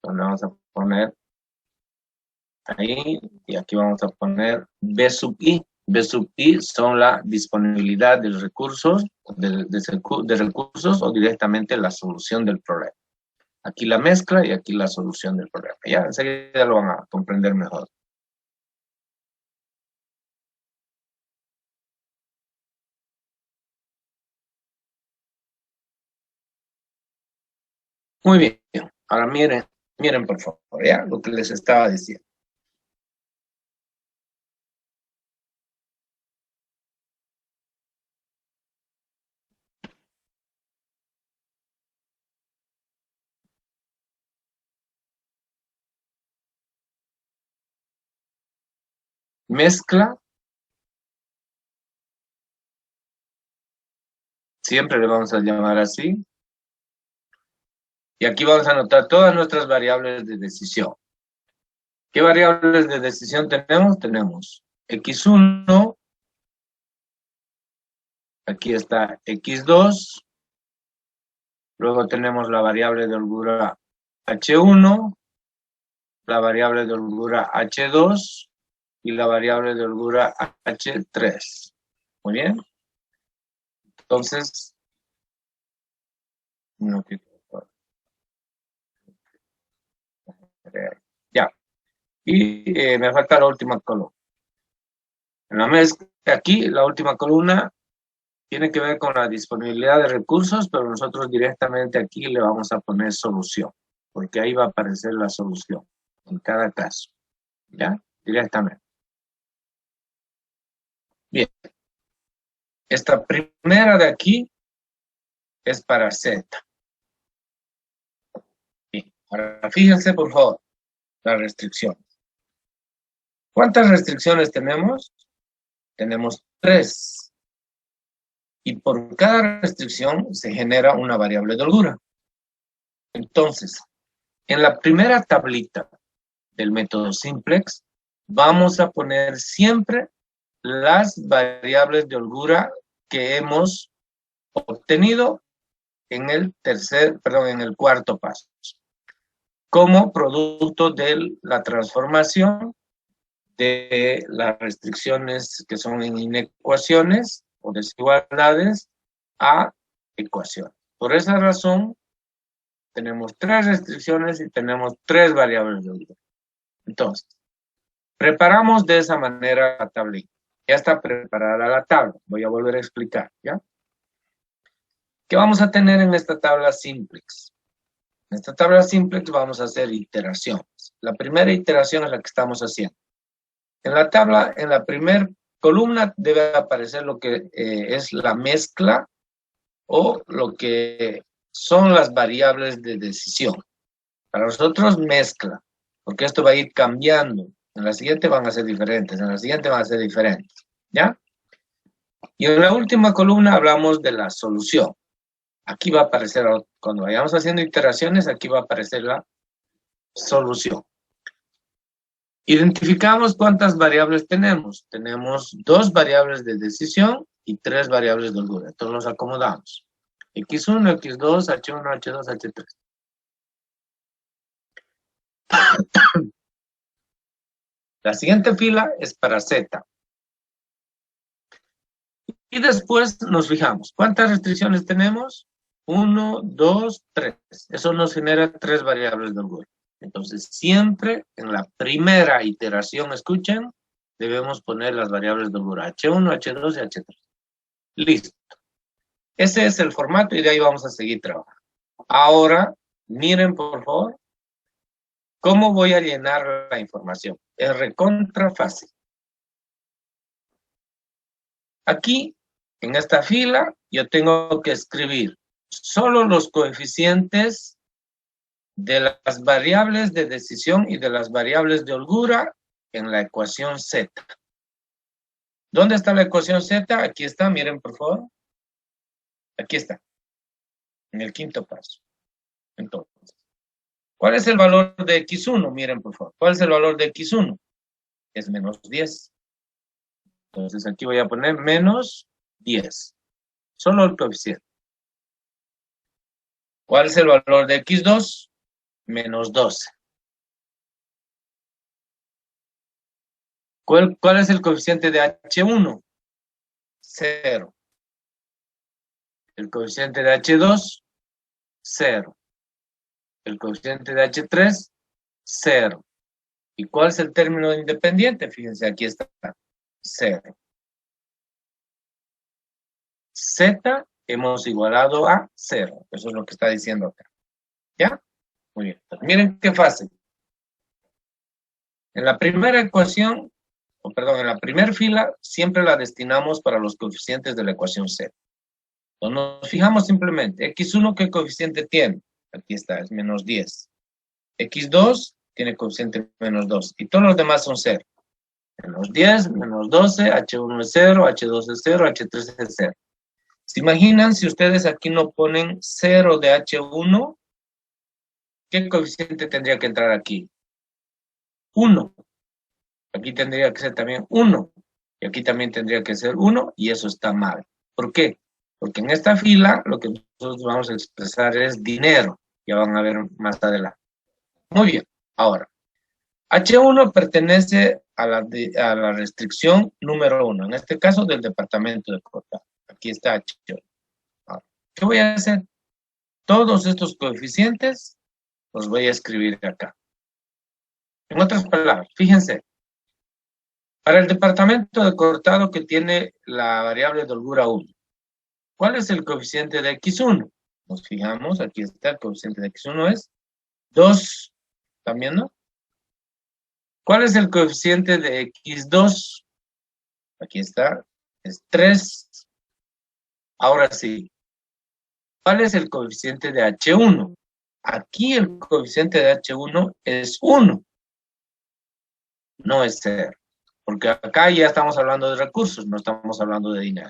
Entonces vamos a poner ahí y aquí vamos a poner B sub I. B sub I son la disponibilidad de recursos, de recursos o directamente la solución del problema. Aquí la mezcla y aquí la solución del problema. Ya enseguida lo van a comprender mejor. Muy bien. Ahora miren por favor, ya lo que les estaba diciendo. Mezcla, siempre le vamos a llamar así. Y aquí vamos a anotar todas nuestras variables de decisión. ¿Qué variables de decisión tenemos? Tenemos x1, aquí está x2, luego tenemos la variable de holgura h1, la variable de holgura h2 y la variable de holgura h3. Muy bien. Entonces, ya. Y me falta la última columna. En la mezcla, aquí, la última columna tiene que ver con la disponibilidad de recursos, pero nosotros directamente aquí le vamos a poner solución, porque ahí va a aparecer la solución en cada caso. ¿Ya? Directamente. Bien. Esta primera de aquí es para Z. Bien. Ahora fíjense, por favor, las restricciones. ¿Cuántas restricciones tenemos? Tenemos 3. Y por cada restricción se genera una variable de holgura. Entonces, en la primera tablita del método simplex, vamos a poner siempre las variables de holgura que hemos obtenido en el cuarto paso, como producto de la transformación de las restricciones que son en inecuaciones o desigualdades a ecuaciones. Por esa razón, tenemos 3 restricciones y tenemos 3 variables de holgura. Entonces, preparamos de esa manera la tablita. Ya está preparada la tabla. Voy a volver a explicar, ¿ya? ¿Qué vamos a tener en esta tabla simplex? En esta tabla simplex vamos a hacer iteraciones. La primera iteración es la que estamos haciendo. En la tabla, en la primera columna debe aparecer lo que es la mezcla o lo que son las variables de decisión. Para nosotros mezcla, porque esto va a ir cambiando. En la siguiente van a ser diferentes, en la siguiente van a ser diferentes, ¿ya? Y en la última columna hablamos de la solución. Aquí va a aparecer, cuando vayamos haciendo iteraciones, aquí va a aparecer la solución. Identificamos cuántas variables tenemos. Tenemos 2 variables de decisión y 3 variables de holgura. Entonces los acomodamos. X1, X2, H1, H2, H3. La siguiente fila es para Z. Y después nos fijamos. ¿Cuántas restricciones tenemos? 1, 2, 3. Eso nos genera 3 variables de holgura. Entonces, siempre en la primera iteración, escuchen, debemos poner las variables de holgura. H1, H2 y H3. Listo. Ese es el formato y de ahí vamos a seguir trabajando. Ahora, miren por favor, cómo voy a llenar la información. Es recontra fácil. Aquí, en esta fila, yo tengo que escribir solo los coeficientes de las variables de decisión y de las variables de holgura en la ecuación Z. ¿Dónde está la ecuación Z? Aquí está, miren por favor. Aquí está, en el quinto paso. Entonces, ¿cuál es el valor de X1? Miren por favor, ¿cuál es el valor de X1? Es menos 10. Entonces aquí voy a poner menos 10. Solo el coeficiente. ¿Cuál es el valor de X2? Menos 12. ¿Cuál es el coeficiente de H1? 0. El coeficiente de H2, 0. El coeficiente de H3, 0. ¿Y cuál es el término independiente? Fíjense, aquí está, 0. Z hemos igualado a 0. Eso es lo que está diciendo acá. ¿Ya? Muy bien. Entonces, miren qué fácil. En la primera ecuación, en la primera fila, siempre la destinamos para los coeficientes de la ecuación Z. Entonces nos fijamos simplemente, X1, ¿qué coeficiente tiene? Aquí está, es menos 10. X2 tiene coeficiente menos 2. Y todos los demás son 0. Menos 10, menos 12, H1 es 0, H2 es 0, H3 es 0. ¿Se imaginan si ustedes aquí no ponen 0 de H1? ¿Qué coeficiente tendría que entrar aquí? 1. Aquí tendría que ser también 1. Y aquí también tendría que ser 1. Y eso está mal. ¿Por qué? Porque en esta fila lo que nosotros vamos a expresar es dinero. Ya van a ver más adelante. Muy bien. Ahora, H1 pertenece a la restricción número 1. En este caso, del departamento de Cota. Aquí está H1. Ahora, ¿qué voy a hacer? Todos estos coeficientes los voy a escribir acá. En otras palabras, fíjense, para el departamento de cortado que tiene la variable de holgura 1, ¿cuál es el coeficiente de X1? Nos fijamos, aquí está, el coeficiente de X1 es 2, ¿están viendo? ¿Cuál es el coeficiente de X2? Aquí está, es 3. Ahora sí, ¿cuál es el coeficiente de H1? Aquí el coeficiente de H1 es 1, no es 0. Porque acá ya estamos hablando de recursos, no estamos hablando de dinero.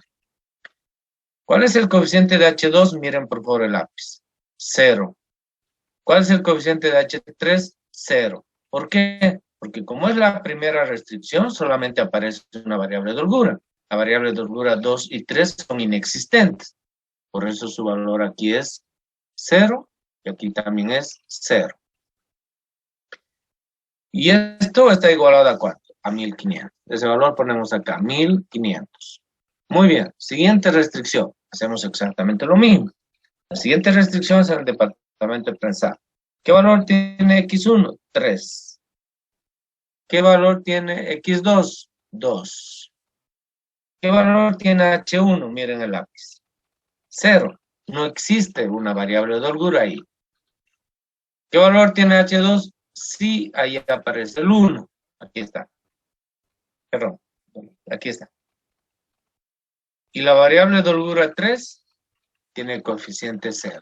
¿Cuál es el coeficiente de H2? Miren por favor el lápiz. 0. ¿Cuál es el coeficiente de H3? 0. ¿Por qué? Porque como es la primera restricción, solamente aparece una variable de holgura. La variable de holgura 2 y 3 son inexistentes. Por eso su valor aquí es 0 y aquí también es 0. Y esto está igualado a ¿cuánto? A 1500. Ese valor ponemos acá, 1500. Muy bien, siguiente restricción. Hacemos exactamente lo mismo. La siguiente restricción es el departamento de prensado. ¿Qué valor tiene X1? 3. ¿Qué valor tiene X2? 2. ¿Qué valor tiene H1? Miren el lápiz. 0. No existe una variable de holgura ahí. ¿Qué valor tiene H2? Sí, ahí aparece el 1. Aquí está. Perdón, aquí está. Y la variable de holgura 3 tiene el coeficiente 0.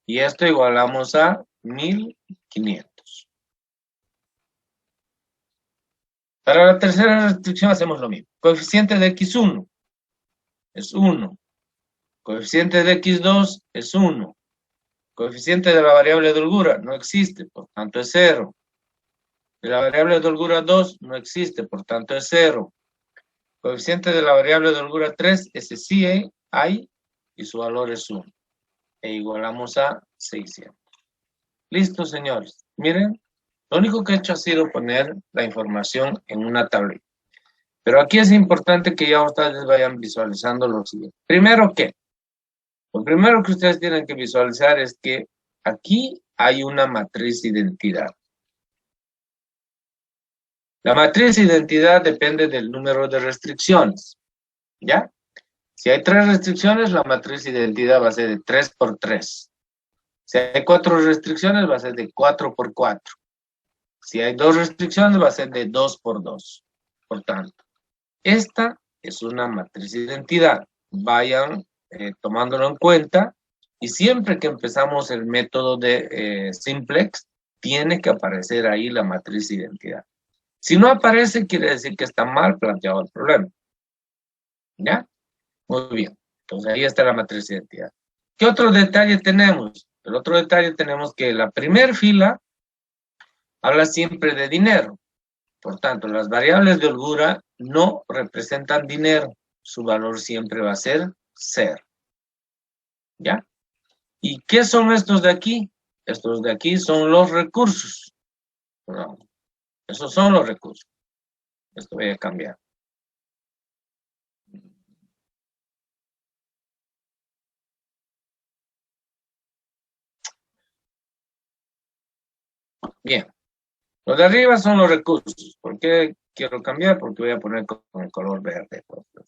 Y esto igualamos a 1500. Para la tercera restricción hacemos lo mismo. Coeficiente de X1 es 1. Coeficiente de X2 es 1. Coeficiente de la variable de holgura no existe, por tanto es 0. De la variable de holgura 2 no existe, por tanto es 0. Coeficiente de la variable de holgura 3, ese sí hay, y su valor es 1. E igualamos a 600. Listo, señores. Miren, lo único que he hecho ha sido poner la información en una tableta. Pero aquí es importante que ya ustedes vayan visualizando lo siguiente. Primero, ¿qué? Lo primero que ustedes tienen que visualizar es que aquí hay una matriz identidad. La matriz identidad depende del número de restricciones, ¿ya? Si hay 3 restricciones, la matriz identidad va a ser de 3 por 3. Si hay 4 restricciones, va a ser de 4 por 4. Si hay 2 restricciones, va a ser de 2 por 2. Por tanto, esta es una matriz identidad. Vayan tomándolo en cuenta y siempre que empezamos el método de simplex, tiene que aparecer ahí la matriz identidad. Si no aparece, quiere decir que está mal planteado el problema. ¿Ya? Muy bien. Entonces ahí está la matriz identidad. ¿Qué otro detalle tenemos? El otro detalle tenemos que la primera fila habla siempre de dinero. Por tanto, las variables de holgura no representan dinero. Su valor siempre va a ser 0. ¿Ya? ¿Y qué son estos de aquí? Estos de aquí son los recursos. No, esos son los recursos. Esto voy a cambiar. Bien. Los de arriba son los recursos. ¿Por qué quiero cambiar? Porque voy a poner con el color verde.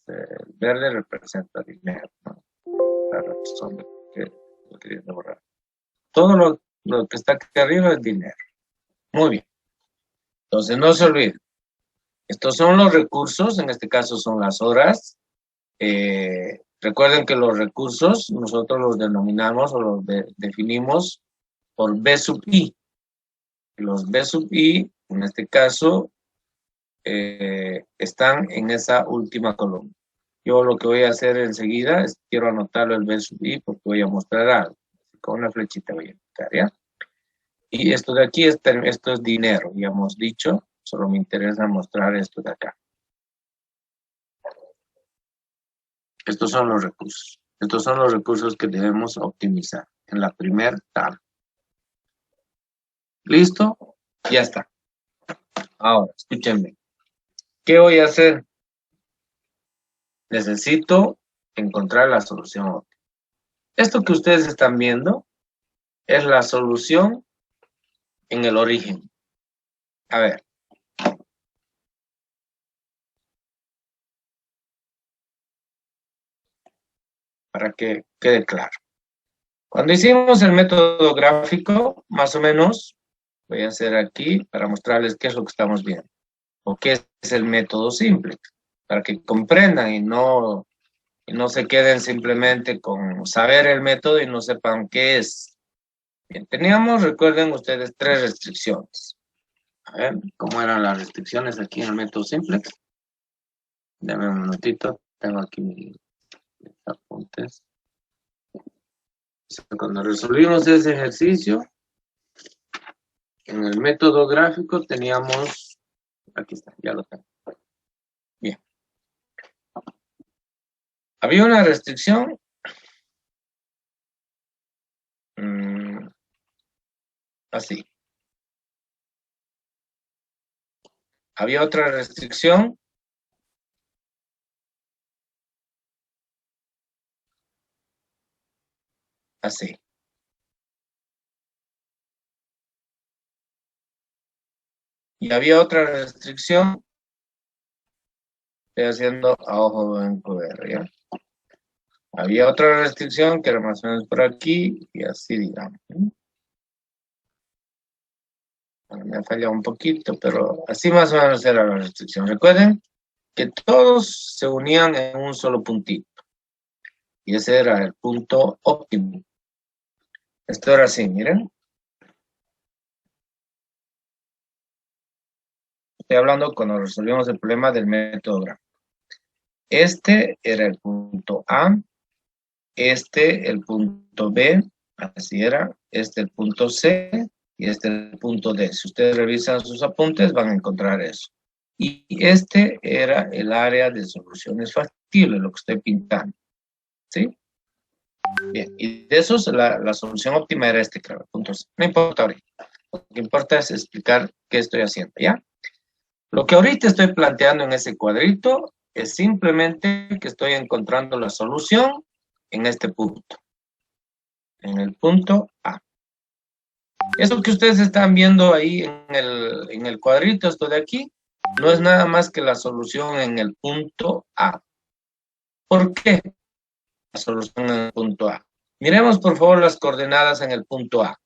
El verde representa dinero, ¿no? La razón de que lo quería borrar. Todo lo que está aquí arriba es dinero. Muy bien. Entonces, no se olviden. Estos son los recursos, en este caso son las horas. Recuerden que los recursos nosotros los denominamos o los definimos por B sub I. Los B sub I, en este caso, están en esa última columna. Yo lo que voy a hacer enseguida es quiero anotarlo el B sub I porque voy a mostrar algo. Con una flechita voy a indicar, ¿ya? Y esto de aquí, esto es dinero, ya hemos dicho. Solo me interesa mostrar esto de acá. Estos son los recursos. Estos son los recursos que debemos optimizar en la primera tabla. ¿Listo? Ya está. Ahora, escúchenme. ¿Qué voy a hacer? Necesito encontrar la solución óptima. Esto que ustedes están viendo es la solución en el origen. A ver. Para que quede claro. Cuando hicimos el método gráfico, más o menos, voy a hacer aquí para mostrarles qué es lo que estamos viendo, o qué es el método simple, para que comprendan y no se queden simplemente con saber el método y no sepan qué es. Bien, teníamos, recuerden ustedes, 3 restricciones. A ver, ¿cómo eran las restricciones aquí en el método simplex? Dame un minutito, tengo aquí mis apuntes. Cuando resolvimos ese ejercicio, en el método gráfico teníamos, aquí está, ya lo tengo. Bien. Había una restricción. Así. Había otra restricción. Así. Y había otra restricción. Estoy haciendo a ojo en QR, ¿ya? Había otra restricción que era más o menos por aquí y así, digamos. Bueno, me ha fallado un poquito, pero así más o menos era la restricción. Recuerden que todos se unían en un solo puntito. Y ese era el punto óptimo. Esto era así, miren. Estoy hablando cuando resolvimos el problema del método gráfico. Este era el punto A, este el punto B, así era, este el punto C y este el punto D. Si ustedes revisan sus apuntes van a encontrar eso. Y este era el área de soluciones factibles, lo que estoy pintando. ¿Sí? Bien, y de esos la solución óptima era este, claro, punto C. No importa ahorita. Lo que importa es explicar qué estoy haciendo, ¿ya? Lo que ahorita estoy planteando en ese cuadrito es simplemente que estoy encontrando la solución en este punto. En el punto A. Eso que ustedes están viendo ahí en el cuadrito, esto de aquí, no es nada más que la solución en el punto A. ¿Por qué la solución en el punto A? Miremos por favor las coordenadas en el punto A.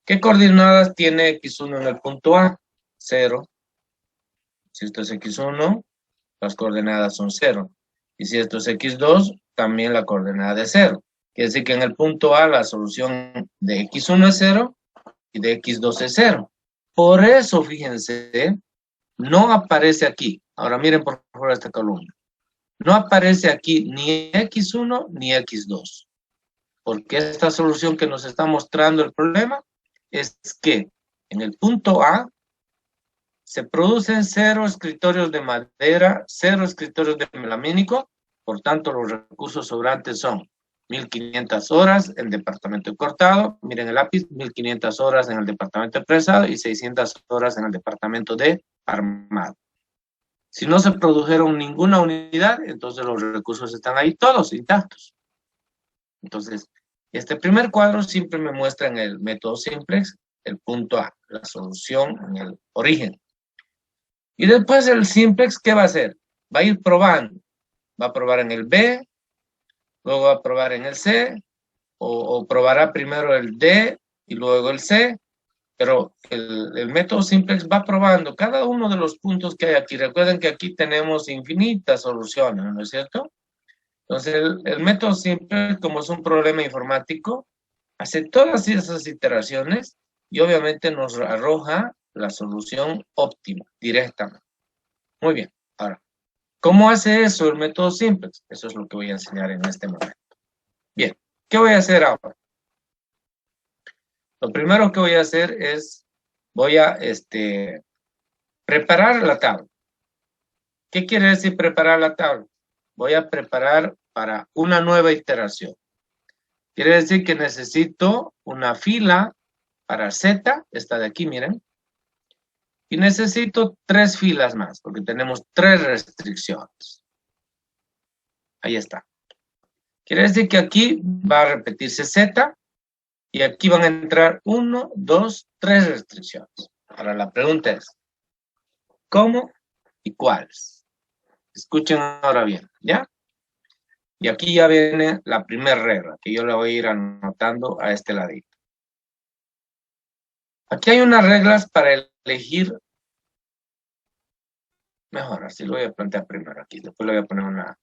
¿Qué coordenadas tiene X1 en el punto A? 0. Si esto es X1, las coordenadas son 0. Y si esto es X2, también la coordenada es 0. Quiere decir que en el punto A la solución de X1 es 0 y de X2 es 0. Por eso, fíjense, no aparece aquí. Ahora miren por favor esta columna. No aparece aquí ni X1 ni X2. Porque esta solución que nos está mostrando el problema es que en el punto A se producen 0 escritorios de madera, 0 escritorios de melamínico, por tanto los recursos sobrantes son 1.500 horas en departamento de cortado, miren el lápiz, 1.500 horas en el departamento de prensado y 600 horas en el departamento de armado. Si no se produjeron ninguna unidad, entonces los recursos están ahí todos intactos. Entonces, este primer cuadro siempre me muestra en el método simplex el punto A, la solución en el origen. Y después el simplex, ¿qué va a hacer? Va a ir probando. Va a probar en el B, luego va a probar en el C, o probará primero el D y luego el C, pero el método simplex va probando cada uno de los puntos que hay aquí. Recuerden que aquí tenemos infinitas soluciones, ¿no es cierto? Entonces el método simplex, como es un problema informático, hace todas esas iteraciones y obviamente nos arroja la solución óptima directamente. Muy bien, ahora, ¿cómo hace eso el método simplex? Eso es lo que voy a enseñar en este momento. Bien, ¿qué voy a hacer ahora? Lo primero que voy a hacer es, voy a preparar la tabla. ¿Qué quiere decir preparar la tabla? Voy a preparar para una nueva iteración. Quiere decir que necesito una fila para Z, esta de aquí, miren. Y necesito 3 filas más, porque tenemos 3 restricciones. Ahí está. Quiere decir que aquí va a repetirse Z y aquí van a entrar 1, 2, 3 restricciones. Ahora la pregunta es, cómo y cuáles. Escuchen ahora bien, ¿ya? Y aquí ya viene la primera regla, que yo la voy a ir anotando a este ladito. Aquí hay unas reglas para elegir. Mejor, así lo voy a plantear primero aquí. Después le voy a poner una.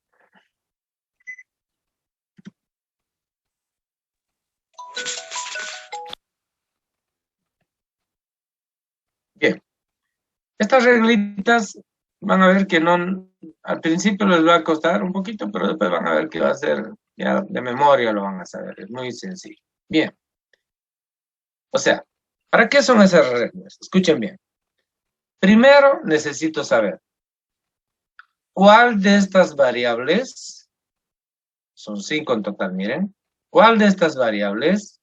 Bien. Estas reglitas van a ver que no, al principio les va a costar un poquito, pero después van a ver que va a ser, ya de memoria lo van a saber. Es muy sencillo. Bien. O sea, ¿para qué son esas reglas? Escuchen bien. Primero necesito saber cuál de estas variables, son 5 en total, miren, cuál de estas variables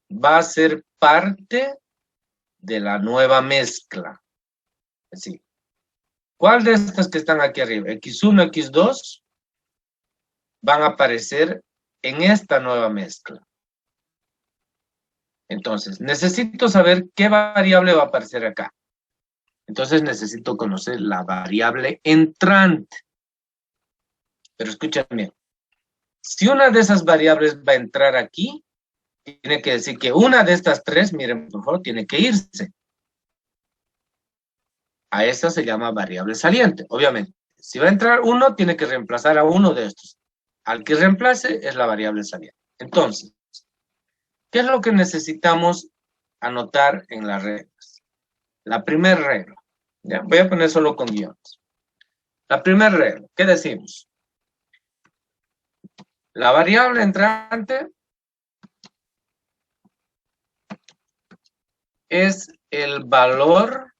va a ser parte de la nueva mezcla. Así. ¿Cuál de estas que están aquí arriba, X1, X2, van a aparecer en esta nueva mezcla? Entonces, necesito saber qué variable va a aparecer acá. Entonces, necesito conocer la variable entrante. Pero escuchen bien. Si una de esas variables va a entrar aquí, tiene que decir que una de estas tres, miren por favor, tiene que irse. A esta se llama variable saliente, obviamente. Si va a entrar uno, tiene que reemplazar a uno de estos. Al que reemplace es la variable saliente. Entonces, ¿qué es lo que necesitamos anotar en las reglas? La primera regla. ¿Ya? Voy a poner solo con guiones. La primera regla, ¿qué decimos? La variable entrante es el valor,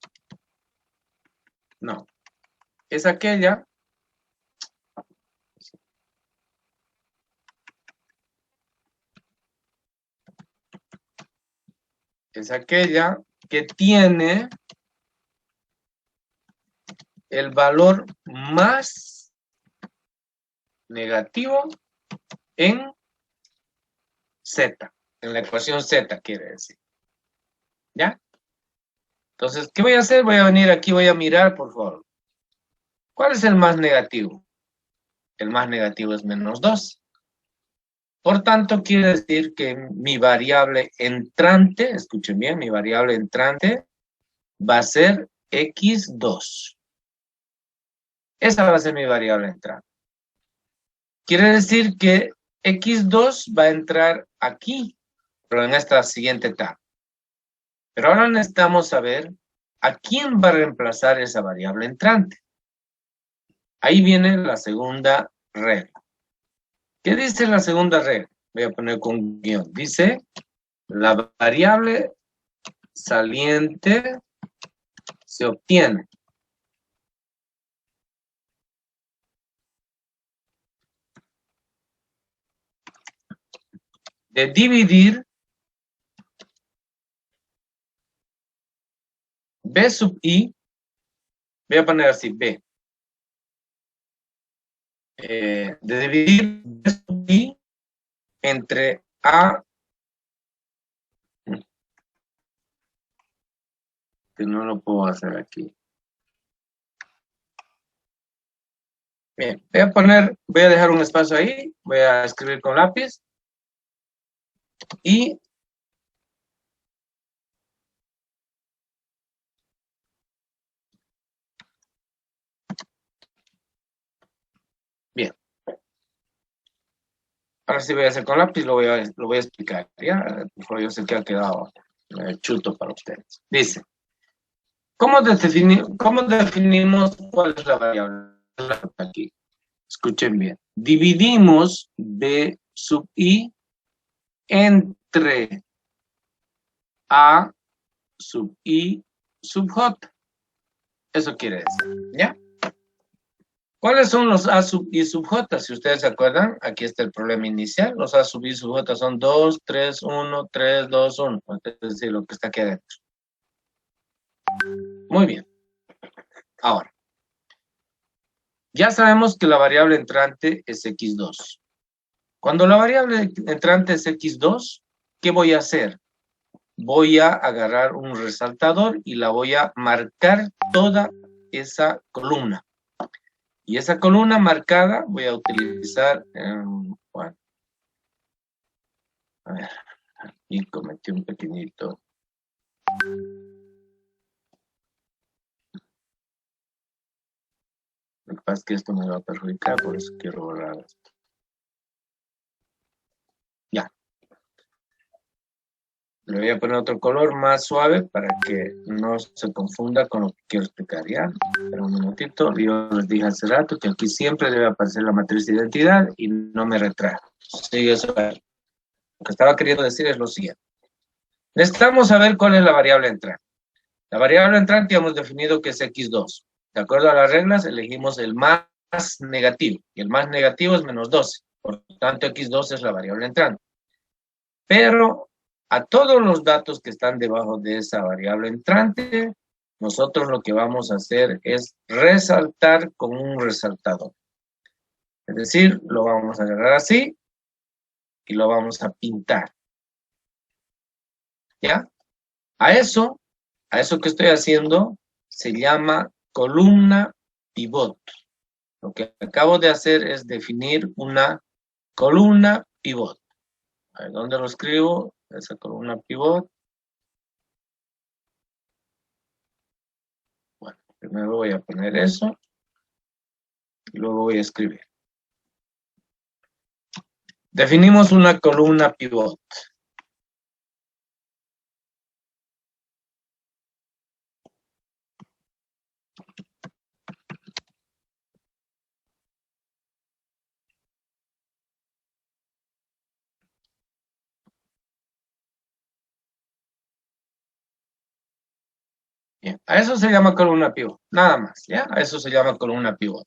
no, es aquella que tiene el valor más negativo en Z, en la ecuación Z quiere decir. ¿Ya? Entonces, ¿qué voy a hacer? Voy a venir aquí, voy a mirar, por favor. ¿Cuál es el más negativo? El más negativo es menos 2. Por tanto, quiere decir que mi variable entrante, escuchen bien, mi variable entrante va a ser X2. Esa va a ser mi variable entrante. Quiere decir que X2 va a entrar aquí, pero en esta siguiente etapa. Pero ahora necesitamos saber a quién va a reemplazar esa variable entrante. Ahí viene la segunda regla. ¿Qué dice la segunda regla? Voy a poner con guión. Dice, la variable saliente se obtiene de dividir B sub I, voy a poner así, B, de dividir B sub I entre A, que no lo puedo hacer aquí. Bien, voy a dejar un espacio ahí, voy a escribir con lápiz y bien. Ahora sí voy a hacer con lápiz, lo voy a explicar, ¿ya? Por favor, yo sé que ha quedado chuto para ustedes. Dice, ¿cómo definimos cuál es la variable? Aquí, escuchen bien. Dividimos B sub I entre A sub I sub J. Eso quiere decir, ¿ya? ¿Cuáles son los A sub I sub J? Si ustedes se acuerdan, aquí está el problema inicial. Los A sub I sub J son 2, 3, 1, 3, 2, 1. Es decir, lo que está aquí adentro. Muy bien. Ahora, ya sabemos que la variable entrante es X2. Cuando la variable entrante es X2, ¿qué voy a hacer? Voy a agarrar un resaltador y la voy a marcar toda esa columna. Y esa columna marcada voy a utilizar, bueno, a ver, aquí cometí un pequeñito. Lo que pasa es que esto me va a perjudicar, por eso quiero borrar esto. Ya. Le voy a poner otro color más suave para que no se confunda con lo que quiero explicar, ¿ya? Espera un minutito. Yo les dije hace rato que aquí siempre debe aparecer la matriz de identidad y no me retrae. Sí, eso es. Lo que estaba queriendo decir es lo siguiente. Necesitamos saber cuál es la variable entrante. La variable entrante hemos definido que es x2. De acuerdo a las reglas, elegimos el más negativo. Y el más negativo es menos 12. Por lo tanto, x2 es la variable entrante. Pero a todos los datos que están debajo de esa variable entrante, nosotros lo que vamos a hacer es resaltar con un resaltador. Es decir, lo vamos a agarrar así y lo vamos a pintar. ¿Ya? A eso que estoy haciendo se llama columna pivot. Lo que acabo de hacer es definir una columna pivot. A ver, ¿dónde lo escribo? Esa columna pivot. Bueno, primero voy a poner eso y luego voy a escribir. Definimos una columna pivot. Bien, a eso se llama columna pivot, nada más, ¿ya? A eso se llama columna pivot.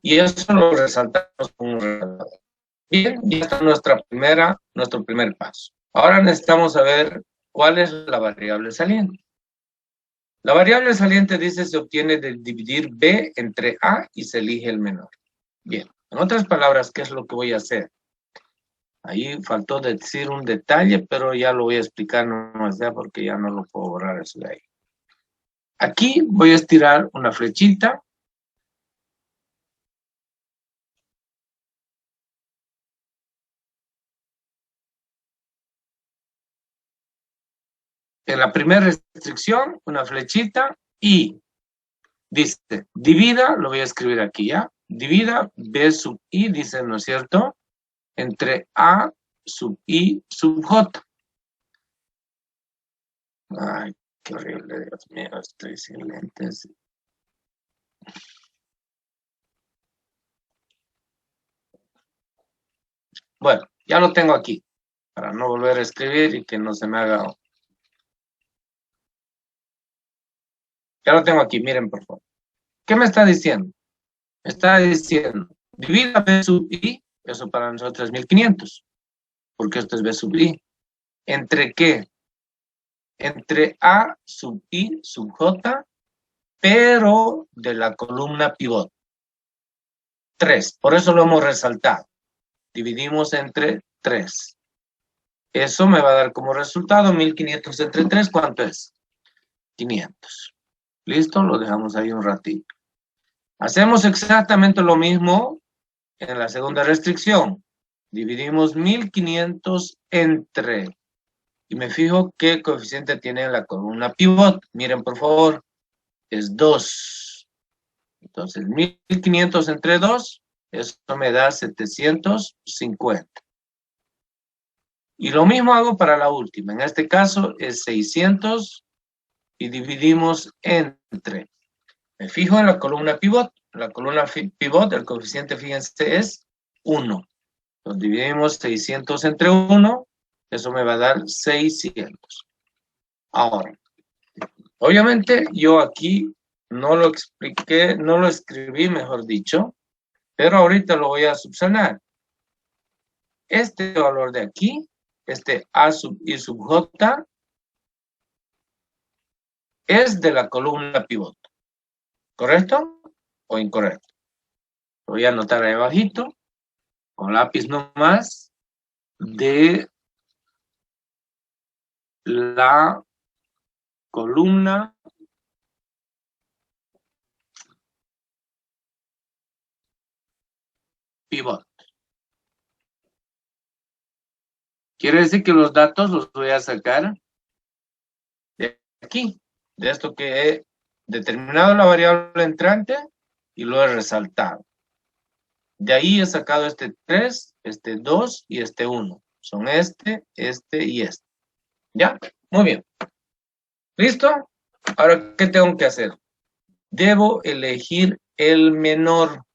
Y eso lo resaltamos con un resaltador. Bien, y esta es nuestro primer paso. Ahora necesitamos saber cuál es la variable saliente. La variable saliente dice se obtiene de dividir B entre A y se elige el menor. Bien, en otras palabras, ¿qué es lo que voy a hacer? Ahí faltó decir un detalle, pero ya lo voy a explicar nomás ya porque ya no lo puedo borrar eso de ahí. Aquí voy a estirar una flechita. En la primera restricción, una flechita y dice, divida, lo voy a escribir aquí ya, divida B sub I, dice, ¿no es cierto?, entre A sub I sub J. Ay, qué horrible, Dios mío, estoy sin lentes. Bueno, ya lo tengo aquí, para no volver a escribir y que no se me haga. Ya lo tengo aquí, miren por favor. ¿Qué me está diciendo? Me está diciendo, divida B sub I, eso para nosotros es 1500, porque esto es B sub I. ¿Entre qué? Entre A sub I sub J, pero de la columna pivot. 3, por eso lo hemos resaltado. Dividimos entre 3. Eso me va a dar como resultado 1500 entre 3, ¿cuánto es? 500. ¿Listo? Lo dejamos ahí un ratito. Hacemos exactamente lo mismo en la segunda restricción. Dividimos 1500 entre, y me fijo qué coeficiente tiene la columna pivot. Miren, por favor, es 2. Entonces, 1500 entre 2, eso me da 750. Y lo mismo hago para la última. En este caso es 600 y dividimos entre. Me fijo en la columna pivot. La columna pivot, el coeficiente, fíjense, es 1. Entonces dividimos 600 entre 1. Eso me va a dar 600. Ahora, obviamente yo aquí no lo expliqué, no lo escribí, mejor dicho, pero ahorita lo voy a subsanar. Este valor de aquí, este A sub I sub J, es de la columna pivot. ¿Correcto o incorrecto? Lo voy a anotar ahí abajito, con lápiz nomás, de la columna pivot. Quiere decir que los datos los voy a sacar de aquí, de esto que he determinado la variable entrante y lo he resaltado. De ahí he sacado este 3, este 2 y este 1. Son este y este. ¿Ya? Muy bien. ¿Listo? Ahora, ¿qué tengo que hacer? Debo elegir el menor.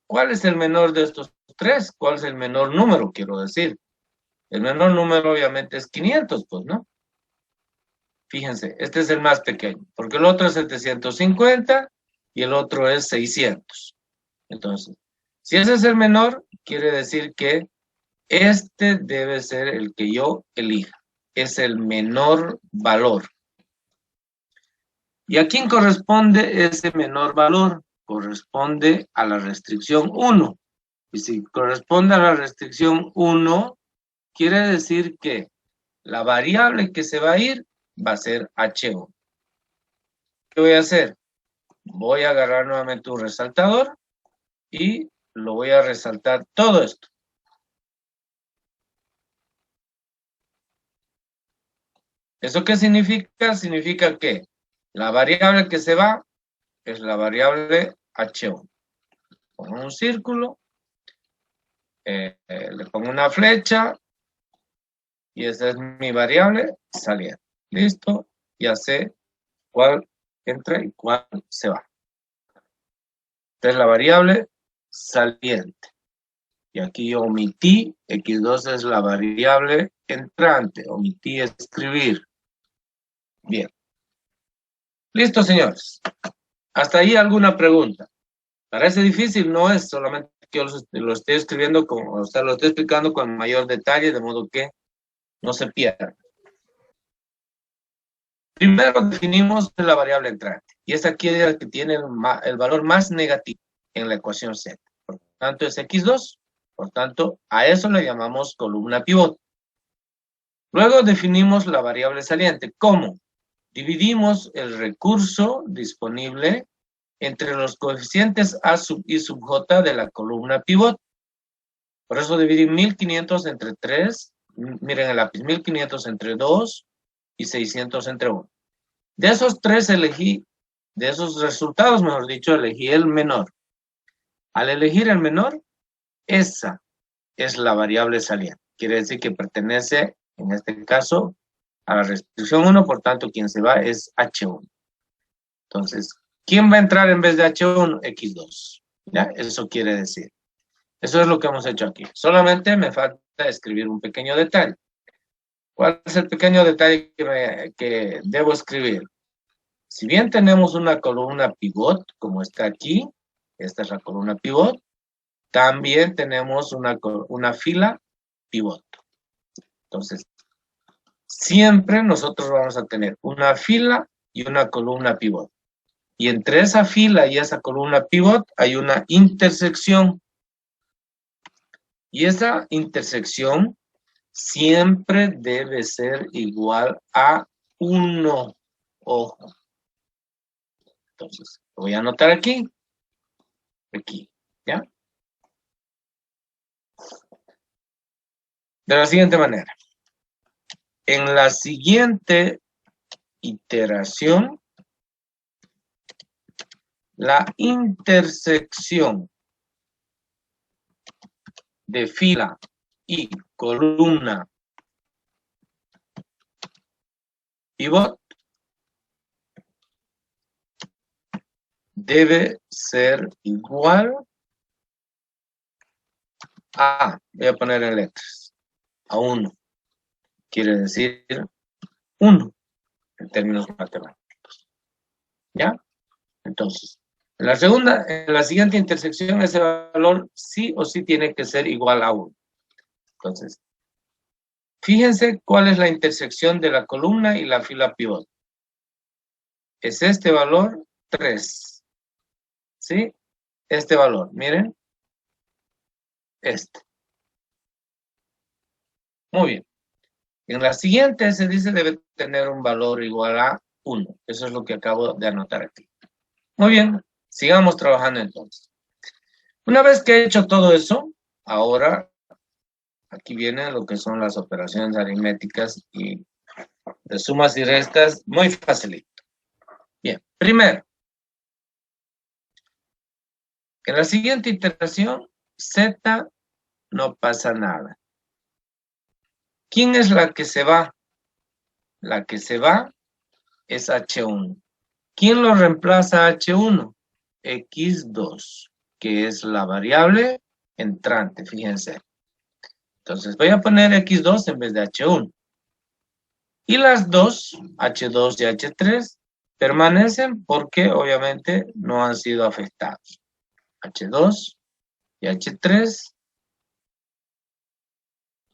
¿Cuál es el menor de estos tres? ¿Cuál es el menor número, quiero decir? El menor número obviamente es 500, pues, ¿no? Fíjense, este es el más pequeño, porque el otro es 750 y el otro es 600. Entonces, si ese es el menor, quiere decir que este debe ser el que yo elija. Es el menor valor. ¿Y a quién corresponde ese menor valor? Corresponde a la restricción 1. Y si corresponde a la restricción 1, quiere decir que la variable que se va a ir va a ser H1. ¿Qué voy a hacer? Voy a agarrar nuevamente un resaltador y lo voy a resaltar todo esto. ¿Eso qué significa? Significa que la variable que se va es la variable H1. Pongo un círculo, le pongo una flecha y esa es mi variable saliente. Listo, ya sé cuál entra y cuál se va. Esta es la variable saliente. Y aquí yo omití, X2 es la variable entrante, omití escribir. Bien. Listo, señores. ¿Hasta ahí alguna pregunta? Parece difícil, no es, solamente que yo lo estoy escribiendo, o sea, lo estoy explicando con mayor detalle, de modo que no se pierda. Primero definimos la variable entrante, y es aquí la que tiene el valor más negativo en la ecuación Z. Por tanto, es X2, por tanto, a eso le llamamos columna pivot. Luego definimos la variable saliente. ¿Cómo? Dividimos el recurso disponible entre los coeficientes A sub y sub J de la columna pivot. Por eso dividí 1500 entre 3, miren el lápiz, 1500 entre 2 y 600 entre 1. De esos tres elegí, de esos resultados, mejor dicho, elegí el menor. Al elegir el menor, esa es la variable saliente. Quiere decir que pertenece, en este caso, a la restricción 1, por tanto, quien se va es H1. Entonces, ¿quién va a entrar en vez de H1? X2. ¿Ya? Eso quiere decir. Eso es lo que hemos hecho aquí. Solamente me falta escribir un pequeño detalle. ¿Cuál es el pequeño detalle que debo escribir? Si bien tenemos una columna pivot, como está aquí, esta es la columna pivot, también tenemos una fila pivot. Entonces, siempre nosotros vamos a tener una fila y una columna pivot. Y entre esa fila y esa columna pivot hay una intersección. Y esa intersección siempre debe ser igual a 1. Ojo. Entonces, lo voy a anotar aquí. Aquí, ¿ya? De la siguiente manera. En la siguiente iteración, la intersección de fila y columna pivot debe ser igual a, voy a poner en letras, a 1. Quiere decir 1 en términos matemáticos. ¿Ya? Entonces, en la siguiente intersección, ese valor sí o sí tiene que ser igual a 1. Entonces, fíjense cuál es la intersección de la columna y la fila pivot. Es este valor 3. ¿Sí? Este valor, miren. Este. Muy bien. En la siguiente se dice debe tener un valor igual a 1. Eso es lo que acabo de anotar aquí. Muy bien. Sigamos trabajando entonces. Una vez que he hecho todo eso, ahora aquí vienen lo que son las operaciones aritméticas y de sumas y restas, muy facilito. Bien, primero, en la siguiente iteración, Z no pasa nada. ¿Quién es la que se va? La que se va es H1. ¿Quién lo reemplaza a H1? X2, que es la variable entrante, fíjense. Entonces voy a poner X2 en vez de H1. Y las dos, H2 y H3, permanecen porque obviamente no han sido afectados. H2 y H3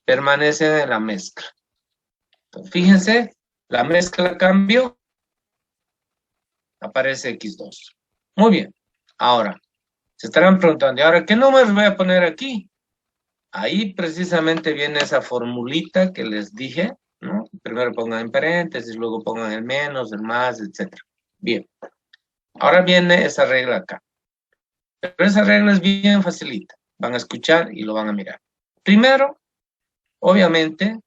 permanecen en la mezcla. Entonces, fíjense, la mezcla cambió, aparece X2. Muy bien. Ahora, se estarán preguntando, ¿y ahora qué números voy a poner aquí? Ahí precisamente viene esa formulita que les dije, ¿no? Primero pongan en paréntesis, luego pongan el menos, el más, etc. Bien. Ahora viene esa regla acá. Pero esa regla es bien facilita. Van a escuchar y lo van a mirar. Primero, obviamente,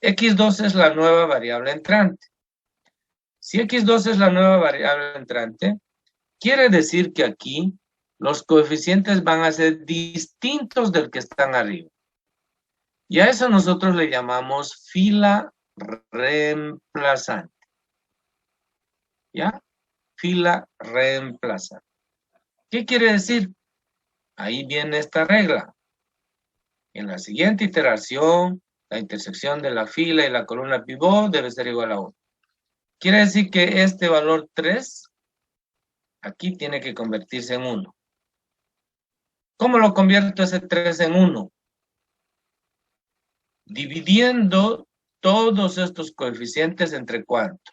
X2 es la nueva variable entrante. Si X2 es la nueva variable entrante, quiere decir que aquí los coeficientes van a ser distintos del que están arriba. Y a eso nosotros le llamamos fila reemplazante. ¿Ya? Fila reemplazante. ¿Qué quiere decir? Ahí viene esta regla. En la siguiente iteración, la intersección de la fila y la columna pivot debe ser igual a 1. Quiere decir que este valor 3, aquí tiene que convertirse en 1. ¿Cómo lo convierto ese 3 en 1? Dividiendo todos estos coeficientes entre ¿cuánto?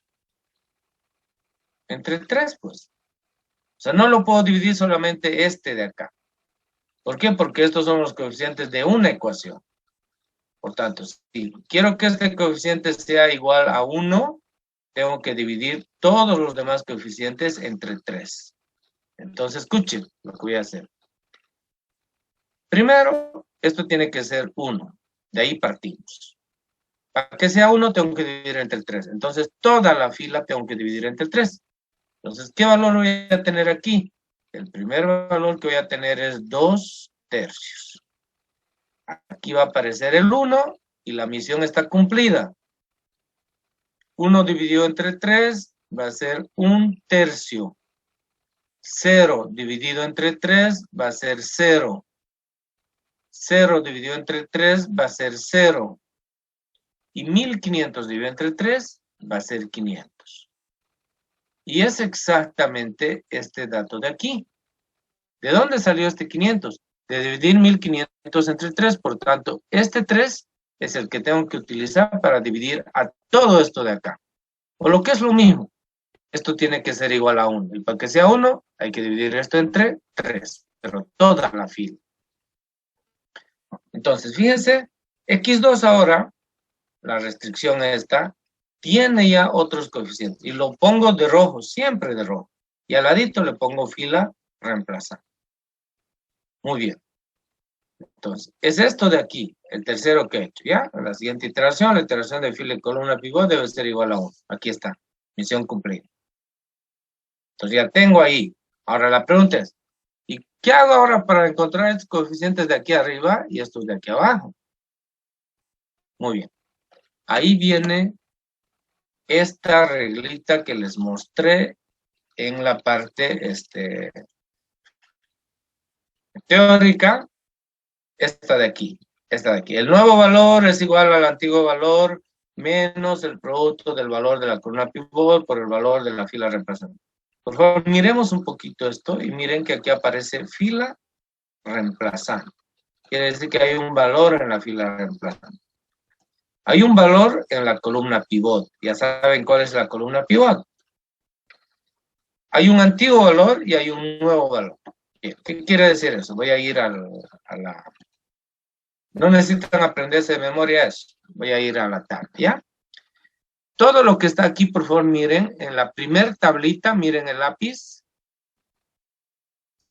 Entre 3, pues. O sea, no lo puedo dividir solamente este de acá. ¿Por qué? Porque estos son los coeficientes de una ecuación. Por tanto, si quiero que este coeficiente sea igual a 1, tengo que dividir todos los demás coeficientes entre 3. Entonces, escuchen lo que voy a hacer. Primero, esto tiene que ser 1. De ahí partimos. Para que sea 1, tengo que dividir entre 3. Entonces, toda la fila tengo que dividir entre 3. Entonces, ¿qué valor voy a tener aquí? El primer valor que voy a tener es 2/3. Aquí va a aparecer el 1 y la misión está cumplida. 1 dividido entre 3 va a ser 1/3. 0 dividido entre 3 va a ser 0. 0 dividido entre 3 va a ser 0. Y 1500 dividido entre 3 va a ser 500. Y es exactamente este dato de aquí. ¿De dónde salió este 500? De dividir 1500 entre 3. Por tanto, este 3 es el que tengo que utilizar para dividir a todo esto de acá. O lo que es lo mismo. Esto tiene que ser igual a 1. Y para que sea 1, hay que dividir esto entre 3. Pero toda la fila. Entonces, fíjense, X2 ahora, la restricción esta, tiene ya otros coeficientes. Y lo pongo de rojo, siempre de rojo. Y al ladito le pongo fila reemplazante. Muy bien. Entonces, es esto de aquí, el tercero que he hecho, ¿ya? En la siguiente iteración, la iteración de fila y columna pivot debe ser igual a 1. Aquí está, misión cumplida. Entonces ya tengo ahí. Ahora la pregunta es, ¿y qué hago ahora para encontrar estos coeficientes de aquí arriba y estos de aquí abajo? Muy bien. Ahí viene esta reglita que les mostré en la parte teórica, esta de aquí. El nuevo valor es igual al antiguo valor menos el producto del valor de la columna pivot por el valor de la fila reemplazante. Por favor, miremos un poquito esto y miren que aquí aparece fila reemplazante. Quiere decir que hay un valor en la fila reemplazante. Hay un valor en la columna pivot. Ya saben cuál es la columna pivot. Hay un antiguo valor y hay un nuevo valor. Bien, ¿qué quiere decir eso? Voy a ir a la... No necesitan aprenderse de memoria eso. Voy a ir a la tabla, ¿ya? Todo lo que está aquí, por favor, miren. En la primer tablita, miren el lápiz.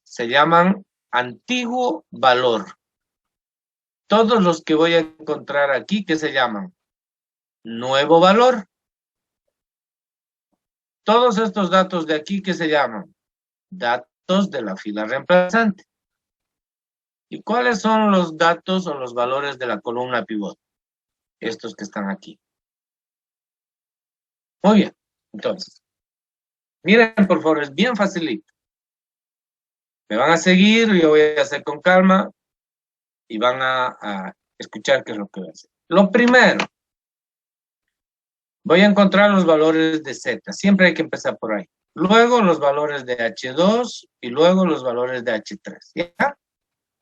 Se llaman antiguo valor. Todos los que voy a encontrar aquí, ¿qué se llaman? Nuevo valor. Todos estos datos de aquí, ¿qué se llaman? Datos de la fila reemplazante. ¿Y cuáles son los datos o los valores de la columna pivot? Estos que están aquí. Muy bien. Entonces, miren, por favor, es bien facilito. Me van a seguir, yo voy a hacer con calma y van a escuchar qué es lo que voy a hacer. Lo primero, voy a encontrar los valores de Z. Siempre hay que empezar por ahí. Luego los valores de H2 y luego los valores de H3. ¿Ya?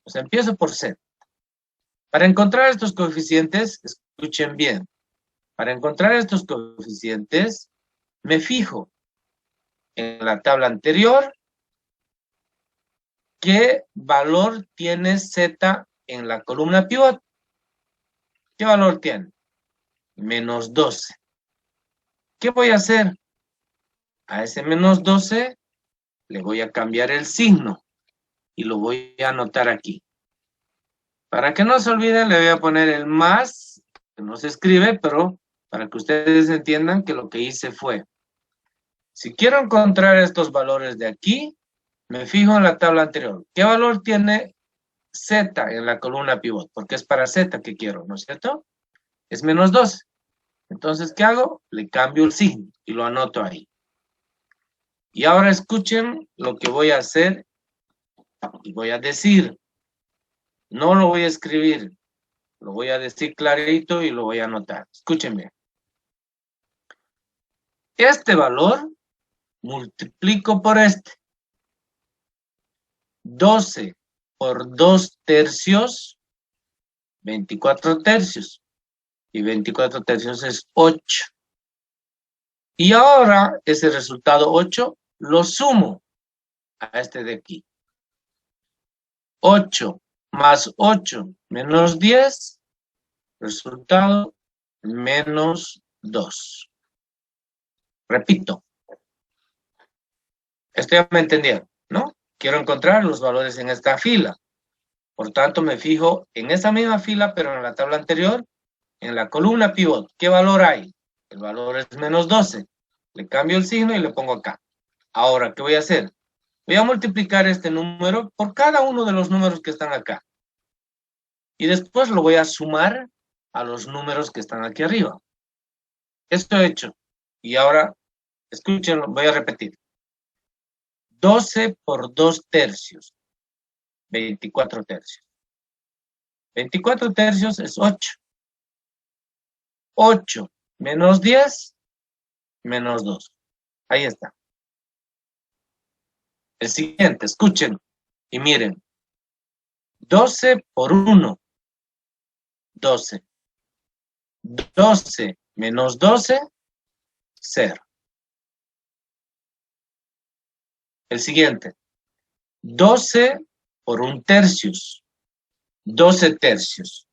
Pues empiezo por Z. Para encontrar estos coeficientes, escuchen bien. Para encontrar estos coeficientes, me fijo en la tabla anterior qué valor tiene Z en la columna pivot. ¿Qué valor tiene? Menos 12. ¿Qué voy a hacer? A ese menos 12 le voy a cambiar el signo y lo voy a anotar aquí. Para que no se olviden, le voy a poner el más, que no se escribe, pero para que ustedes entiendan que lo que hice fue, si quiero encontrar estos valores de aquí, me fijo en la tabla anterior. ¿Qué valor tiene Z en la columna pivot? Porque es para Z que quiero, ¿no es cierto? Es menos 12. Entonces, ¿qué hago? Le cambio el signo y lo anoto ahí. Y ahora escuchen lo que voy a hacer y voy a decir. No lo voy a escribir, lo voy a decir clarito y lo voy a anotar. Escúchenme. Este valor multiplico por este. 12 por 2 tercios, 24 tercios. Y 24 tercios es 8. Y ahora ese resultado 8 lo sumo a este de aquí. 8 más 8 menos 10, resultado menos 2. Repito. Esto ya me entendieron, ¿no? Quiero encontrar los valores en esta fila. Por tanto, me fijo en esa misma fila, pero en la tabla anterior, en la columna pivot. ¿Qué valor hay? El valor es menos 12. Le cambio el signo y le pongo acá. Ahora, ¿qué voy a hacer? Voy a multiplicar este número por cada uno de los números que están acá. Y después lo voy a sumar a los números que están aquí arriba. Esto he hecho. Y ahora, escúchenlo, voy a repetir. 12 por 2 tercios. 24 tercios. 24 tercios es 8. 8 menos 10, menos 2. Ahí está. El siguiente, escuchen y miren. 12 por 1, 12. 12 menos 12, 0. El siguiente. 12 por 1 tercios. 12 tercios.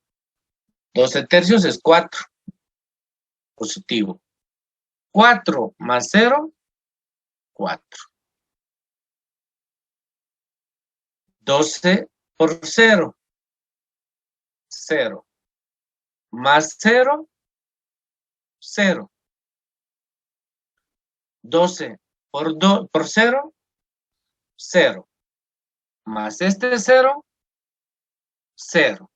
12 tercios es 4. Positivo. 4 más 0, 4. 12 por 0, 0. Más 0, 0. 12 por 0, 0. Más este 0, 0.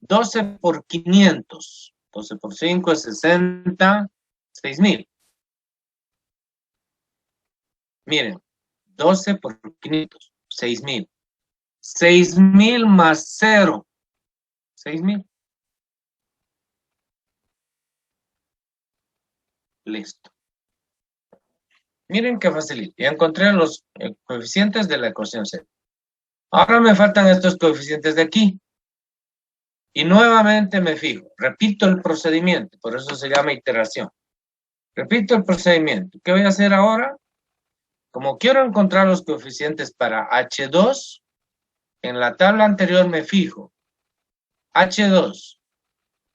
12 por 500. 12 por 5 es 60, 6,000. Miren, 12 por 500, 6,000. 6,000 más 0, 6,000. Listo. Miren qué facilito. Ya encontré los coeficientes de la ecuación Z. Ahora me faltan estos coeficientes de aquí. Y nuevamente me fijo. Repito el procedimiento. Por eso se llama iteración. Repito el procedimiento. ¿Qué voy a hacer ahora? Como quiero encontrar los coeficientes para H2, en la tabla anterior me fijo. H2,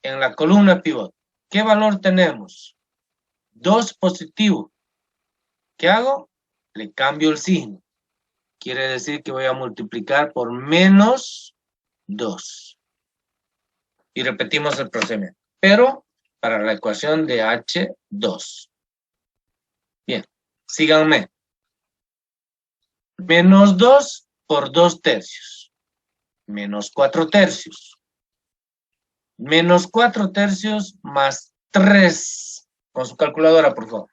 en la columna pivot. ¿Qué valor tenemos? 2 positivo. ¿Qué hago? Le cambio el signo. quiere decir que voy a multiplicar por menos 2. Y repetimos el procedimiento. Pero para la ecuación de H2. Bien, síganme. Menos 2 por 2 tercios. Menos 4 tercios. Menos 4 tercios más 3. Con su calculadora, por favor.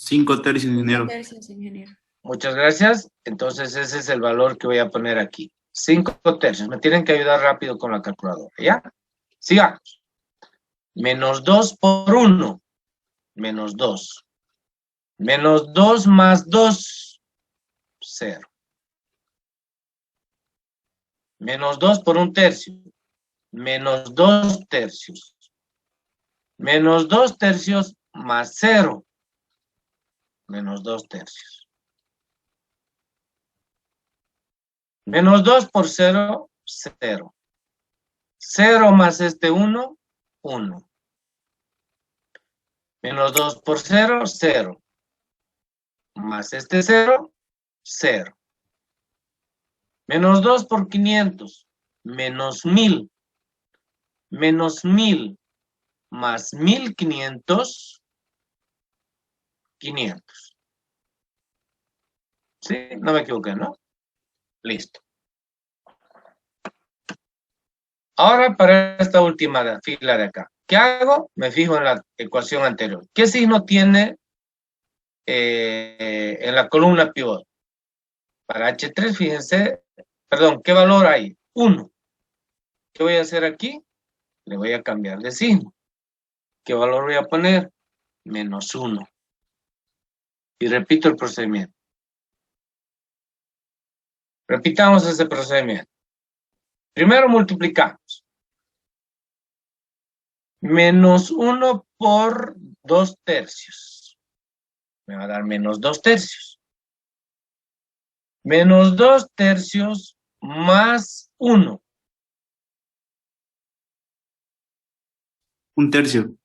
Cinco tercios, ingeniero.
Tercios, ingeniero.
Muchas gracias. Entonces ese es el valor que voy a poner aquí. 5 tercios. Me tienen que ayudar rápido con la calculadora, ¿ya? Sigamos. Menos 2 por 1. Menos 2. Menos 2 más 2. 0. Menos 2 por 1 tercio. Menos 2 tercios. Menos 2 tercios más 0. Menos 2 tercios. Menos 2 por 0, 0. 0 más este 1, 1. Menos 2 por 0, 0. Más este 0, 0. Menos 2 por 500, menos 1000. Menos 1000 más 1500, 500. ¿Sí? No me equivoqué, ¿no? Listo. Ahora para esta última fila de acá. ¿Qué hago? Me fijo en la ecuación anterior. ¿Qué signo tiene en la columna pivot? Para H3, fíjense, perdón, ¿qué valor hay? 1. ¿Qué voy a hacer aquí? Le voy a cambiar de signo. ¿Qué valor voy a poner? Menos 1. Y repito el procedimiento. Repitamos ese procedimiento. Primero multiplicamos. Menos 1 por 2 tercios. Me va a dar menos 2 tercios. Menos 2 tercios más 1.
Un tercio.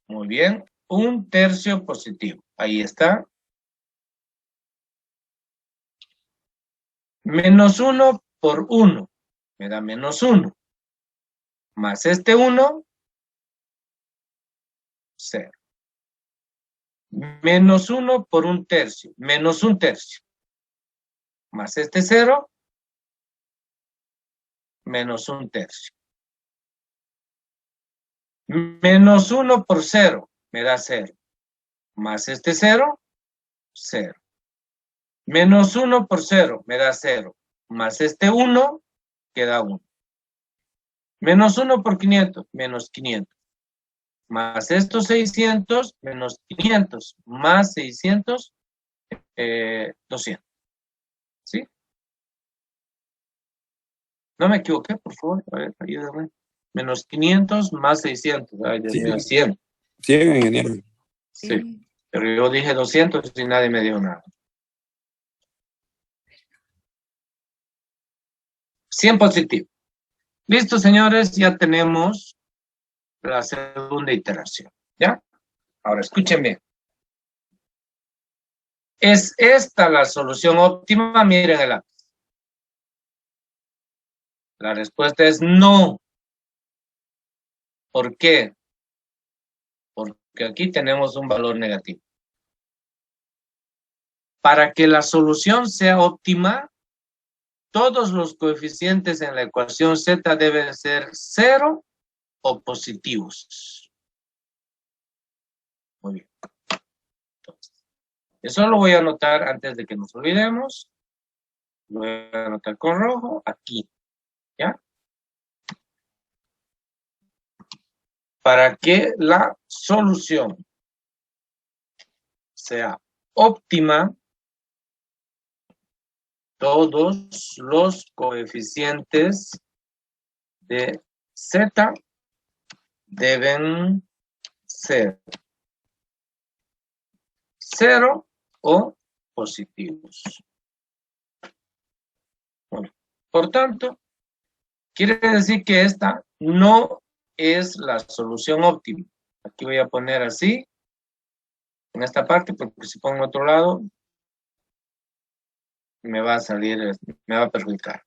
Muy bien. 1 tercio positivo. Ahí está. Menos 1 por 1. Me da menos 1. Más este 1. 0. Menos 1 por 1 tercio. Menos 1 tercio. Más este 0. Menos 1 tercio. Menos 1 por 0. Me da 0. Más este 0. 0. Menos 1 por 0. Me da 0. Más este 1. Queda 1. Menos 1 por 500. Menos 500. Más estos 600. Menos 500. Más 600. 200. ¿Sí? No me equivoqué, por favor. A ver, ayúdame. Menos 500 más 600. Ay, Dios mío, 100.
Sí, ingeniero.
Sí. Pero yo dije 200 y nadie me dio nada. 100 positivo. Listo, señores, ya tenemos la segunda iteración. ¿Ya? Ahora, escúchenme. ¿Es esta la solución óptima? Miren el lápiz. La respuesta es no. ¿Por qué? Porque aquí tenemos un valor negativo. Para que la solución sea óptima, todos los coeficientes en la ecuación Z deben ser 0 o positivos. Muy bien. Entonces, eso lo voy a anotar antes de que nos olvidemos. Lo voy a anotar con rojo aquí. ¿Ya? Para que la solución sea óptima, todos los coeficientes de Z deben ser 0 o positivos. Bueno, por tanto, quiere decir que esta no es la solución óptima. Aquí voy a poner así, en esta parte, porque si pongo en otro lado, me va a salir, me va a perjudicar.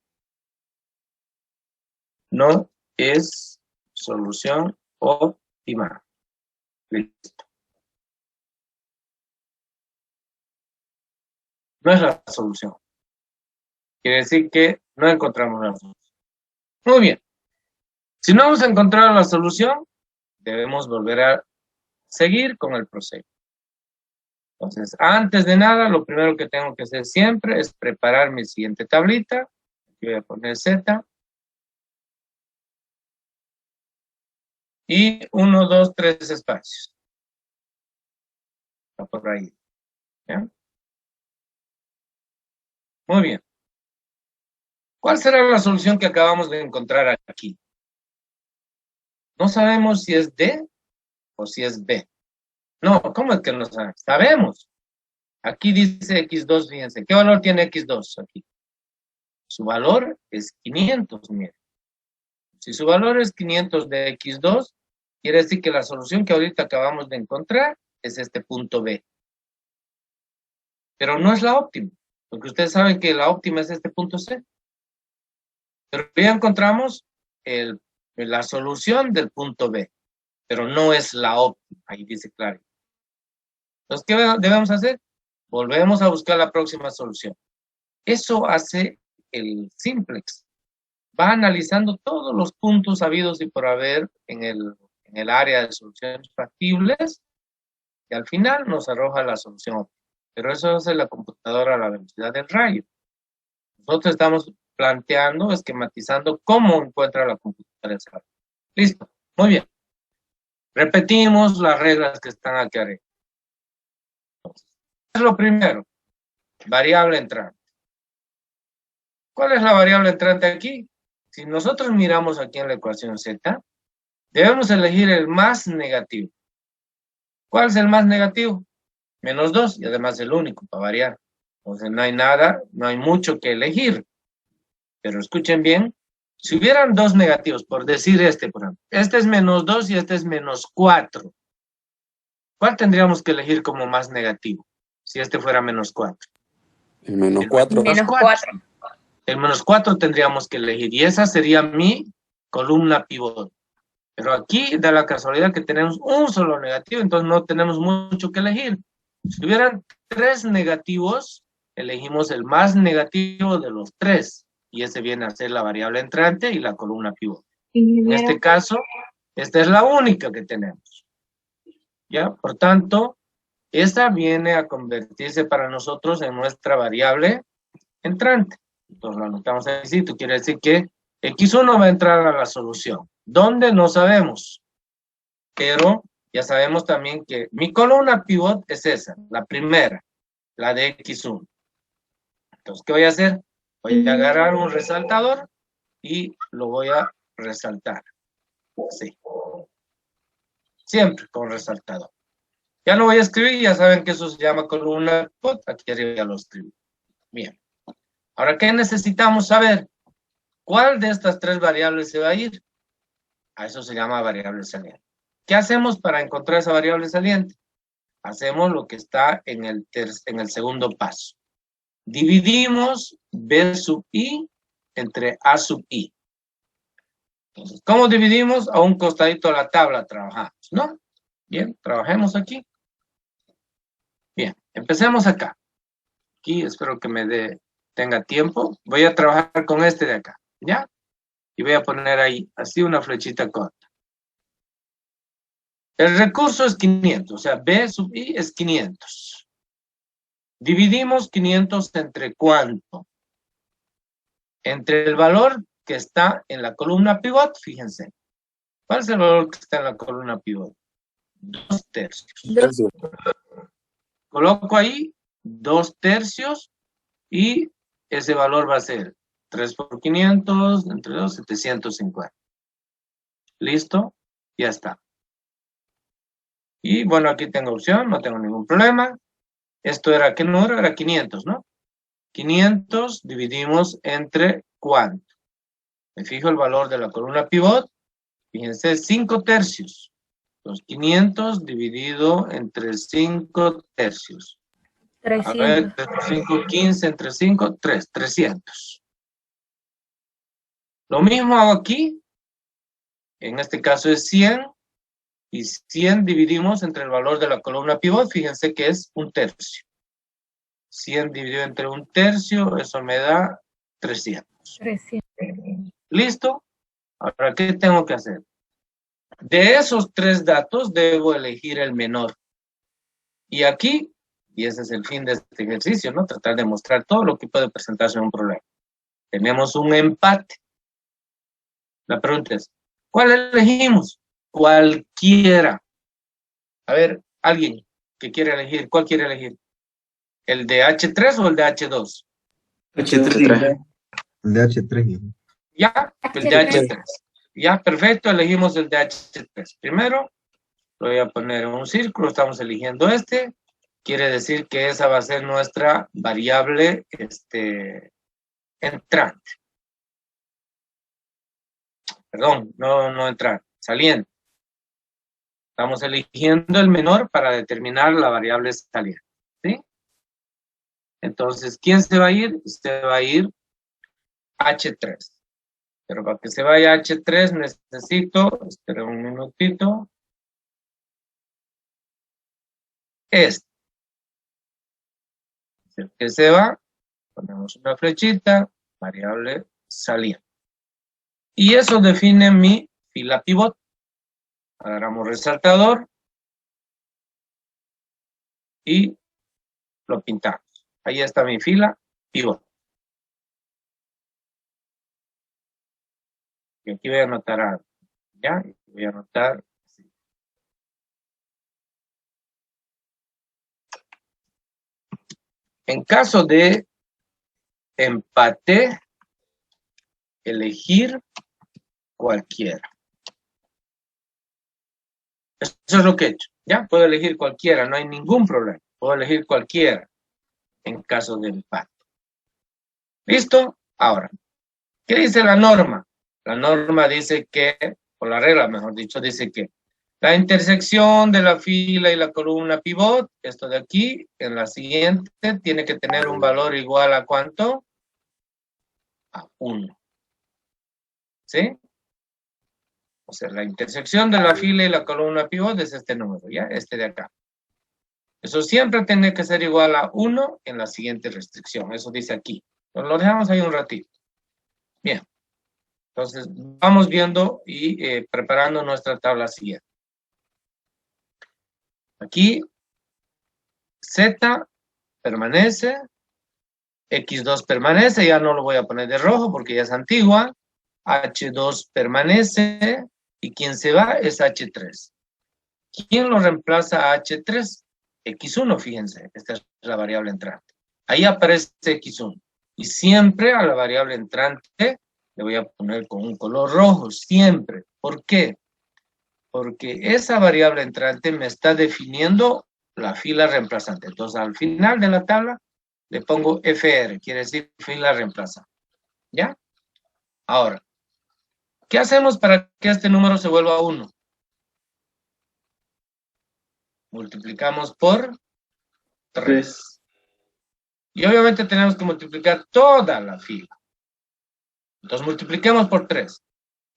No es solución óptima. Listo. No es la solución. Quiere decir que no encontramos la solución. Muy bien. Si no hemos encontrado la solución, debemos volver a seguir con el proceso. Entonces, antes de nada, lo primero que tengo que hacer siempre es preparar mi siguiente tablita. Aquí voy a poner Z. Y 1, 2, 3 espacios. Está por ahí. ¿Ya? Muy bien. ¿Cuál será la solución que acabamos de encontrar aquí? No sabemos si es D o si es B. No, ¿cómo es que no sabemos? Sabemos. Aquí dice X2, fíjense. ¿Qué valor tiene X2 aquí? Su valor es 500, miren. Si su valor es 500 de X2, quiere decir que la solución que ahorita acabamos de encontrar es este punto B. Pero no es la óptima, porque ustedes saben que la óptima es este punto C. Pero ya encontramos la solución del punto B, pero no es la óptima, ahí dice claro. Entonces, ¿qué debemos hacer? Volvemos a buscar la próxima solución. Eso hace el simplex. Va analizando todos los puntos habidos y por haber en el área de soluciones factibles y al final nos arroja la solución óptima. Pero eso hace la computadora a la velocidad del rayo. Nosotros estamos planteando, esquematizando cómo encuentra la computadora esa. Listo, muy bien. Repetimos las reglas que están aquí arriba. Entonces, ¿qué es lo primero? Variable entrante. ¿Cuál es la variable entrante aquí? Si nosotros miramos aquí en la ecuación Z, debemos elegir el más negativo. ¿Cuál es el más negativo? Menos 2, y además el único para variar. Entonces no hay nada, no hay mucho que elegir. Pero escuchen bien, si hubieran dos negativos, por decir por ejemplo, este es menos 2 y este es menos 4. ¿Cuál tendríamos que elegir como más negativo? Si este fuera menos 4.
El menos 4.
Menos 4.
El menos 4 tendríamos que elegir, y esa sería mi columna pivot. Pero aquí da la casualidad que tenemos un solo negativo, entonces no tenemos mucho que elegir. Si hubieran 3 negativos, elegimos el más negativo de los 3, y ese viene a ser la variable entrante y la columna pivot. En este caso, esta es la única que tenemos. ¿Ya? Por tanto, esta viene a convertirse para nosotros en nuestra variable entrante. Entonces lo anotamos así, esto quiere decir que X1 va a entrar a la solución. ¿Dónde? No sabemos. Pero ya sabemos también que mi columna pivot es esa, la primera, la de X1. Entonces, ¿qué voy a hacer? Voy a agarrar un resaltador y lo voy a resaltar. Sí. Siempre con resaltador. Ya lo voy a escribir, ya saben que eso se llama columna pivot. Aquí arriba ya lo escribí. Bien. Ahora, ¿qué necesitamos saber? ¿Cuál de estas 3 variables se va a ir? A eso se llama variable saliente. ¿Qué hacemos para encontrar esa variable saliente? Hacemos lo que está en el segundo paso. Dividimos B sub I entre A sub I. Entonces, ¿cómo dividimos? A un costadito de la tabla trabajamos, ¿no? Bien, trabajemos aquí. Bien, empecemos acá. Aquí espero que tenga tiempo. Voy a trabajar con este de acá, ¿ya? Y voy a poner ahí, así una flechita corta. El recurso es 500, o sea, B sub I es 500. Dividimos 500 entre ¿cuánto? Entre el valor que está en la columna pivot, fíjense. ¿Cuál es el valor que está en la columna pivot? 2 tercios. Coloco ahí 2 tercios y ese valor va a ser 3 por 500, entre 2, 750. ¿Listo? Ya está. Y bueno, aquí tengo opción, no tengo ningún problema. Esto era, ¿qué número? Era 500, ¿no? 500 dividimos entre ¿cuánto? Me fijo el valor de la columna pivot. Fíjense, 5 tercios. Los 500 dividido entre 5 tercios. A ver,
300.
3 por 5, 15, entre 5, 3, 300. Lo mismo hago aquí. En este caso es 100. Y 100 dividimos entre el valor de la columna pivot. Fíjense que es un tercio. 100 dividido entre un tercio, eso me da 300.
300.
¿Listo? Ahora, ¿qué tengo que hacer? De esos 3 datos, debo elegir el menor. Y aquí, y ese es el fin de este ejercicio, ¿no? Tratar de mostrar todo lo que puede presentarse en un problema. Tenemos un empate. La pregunta es, ¿cuál elegimos? Cualquiera. A ver, alguien que quiere elegir, ¿cuál quiere elegir? ¿El de H3 o el de H2?
H3.
El de H3.
Ya, el de H3. Ya, perfecto, elegimos el de H3. Primero, lo voy a poner en un círculo, estamos eligiendo este. Quiere decir que esa va a ser nuestra variable entrante. Perdón, no entrante, saliente. Estamos eligiendo el menor para determinar la variable saliente. ¿Sí? Entonces, ¿quién se va a ir? Se va a ir H3. Pero para que se vaya H3 necesito, esperen un minutito, que se va, ponemos una flechita, variable saliente. Y eso define mi fila pivot. Agarramos resaltador y lo pintamos. Ahí está mi fila pivot. Y aquí voy a anotar algo. ¿Ya? Voy a anotar. Así. En caso de empate, elegir cualquiera. Eso es lo que he hecho. Ya, puedo elegir cualquiera, no hay ningún problema. Puedo elegir cualquiera en caso de empate. ¿Listo? Ahora, ¿qué dice la norma? La norma dice que, o la regla mejor dicho, dice que la intersección de la fila y la columna pivot, esto de aquí, en la siguiente, tiene que tener un valor igual a ¿cuánto? A 1. ¿Sí? O sea, la intersección de la fila y la columna pivot es este número, ¿ya? Este de acá. Eso siempre tiene que ser igual a 1 en la siguiente restricción. Eso dice aquí. Entonces, lo dejamos ahí un ratito. Bien. Entonces, vamos viendo y preparando nuestra tabla siguiente. Aquí, Z permanece, X2 permanece, ya no lo voy a poner de rojo porque ya es antigua. H2 permanece, y quien se va es H3. ¿Quién lo reemplaza a H3? X1, fíjense, esta es la variable entrante. Ahí aparece X1. Y siempre a la variable entrante le voy a poner con un color rojo, siempre. ¿Por qué? Porque esa variable entrante me está definiendo la fila reemplazante. Entonces, al final de la tabla le pongo FR, quiere decir fila reemplazante. ¿Ya? Ahora, ¿qué hacemos para que este número se vuelva 1? Multiplicamos por 3. Y obviamente tenemos que multiplicar toda la fila. Entonces multipliquemos por 3.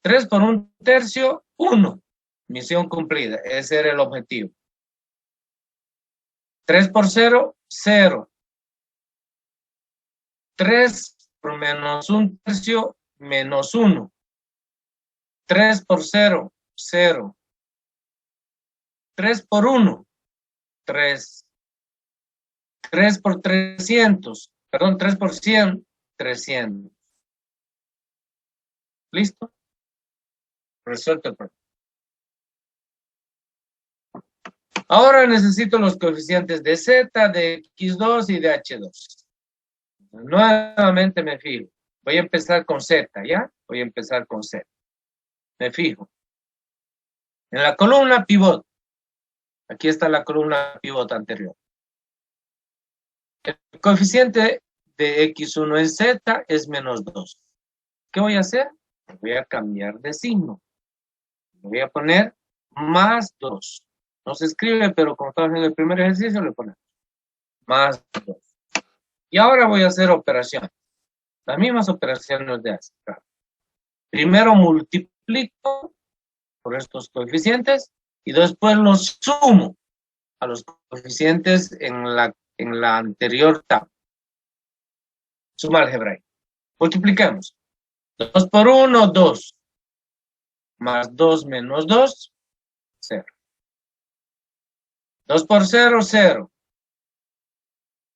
3 por 1/3, 1. Misión cumplida. Ese era el objetivo. 3 por 0, 0. 3 por menos 1/3, menos 1. 3 por 0, 0. 3 por 1, 3. 3 por 300, perdón, 3 por 100, 300. ¿Listo? Resuelto el problema. Ahora necesito los coeficientes de Z, de X2 y de H2. Nuevamente me fijo. Voy a empezar con Z, ¿ya? Voy a empezar con Z. Me fijo. En la columna pivot. Aquí está la columna pivot anterior. El coeficiente de X1 en Z es menos 2. ¿Qué voy a hacer? Voy a cambiar de signo. Voy a poner más 2. No se escribe, pero como estamos en el primer ejercicio, le ponemos más 2. Y ahora voy a hacer operaciones. Las mismas operaciones de hace. Primero multiplico por estos coeficientes y después los sumo a los coeficientes en la anterior tabla. Suma algebraica. Multipliquemos. 2 por 1, 2. Más 2 menos 2, 0. 2 por 0, 0.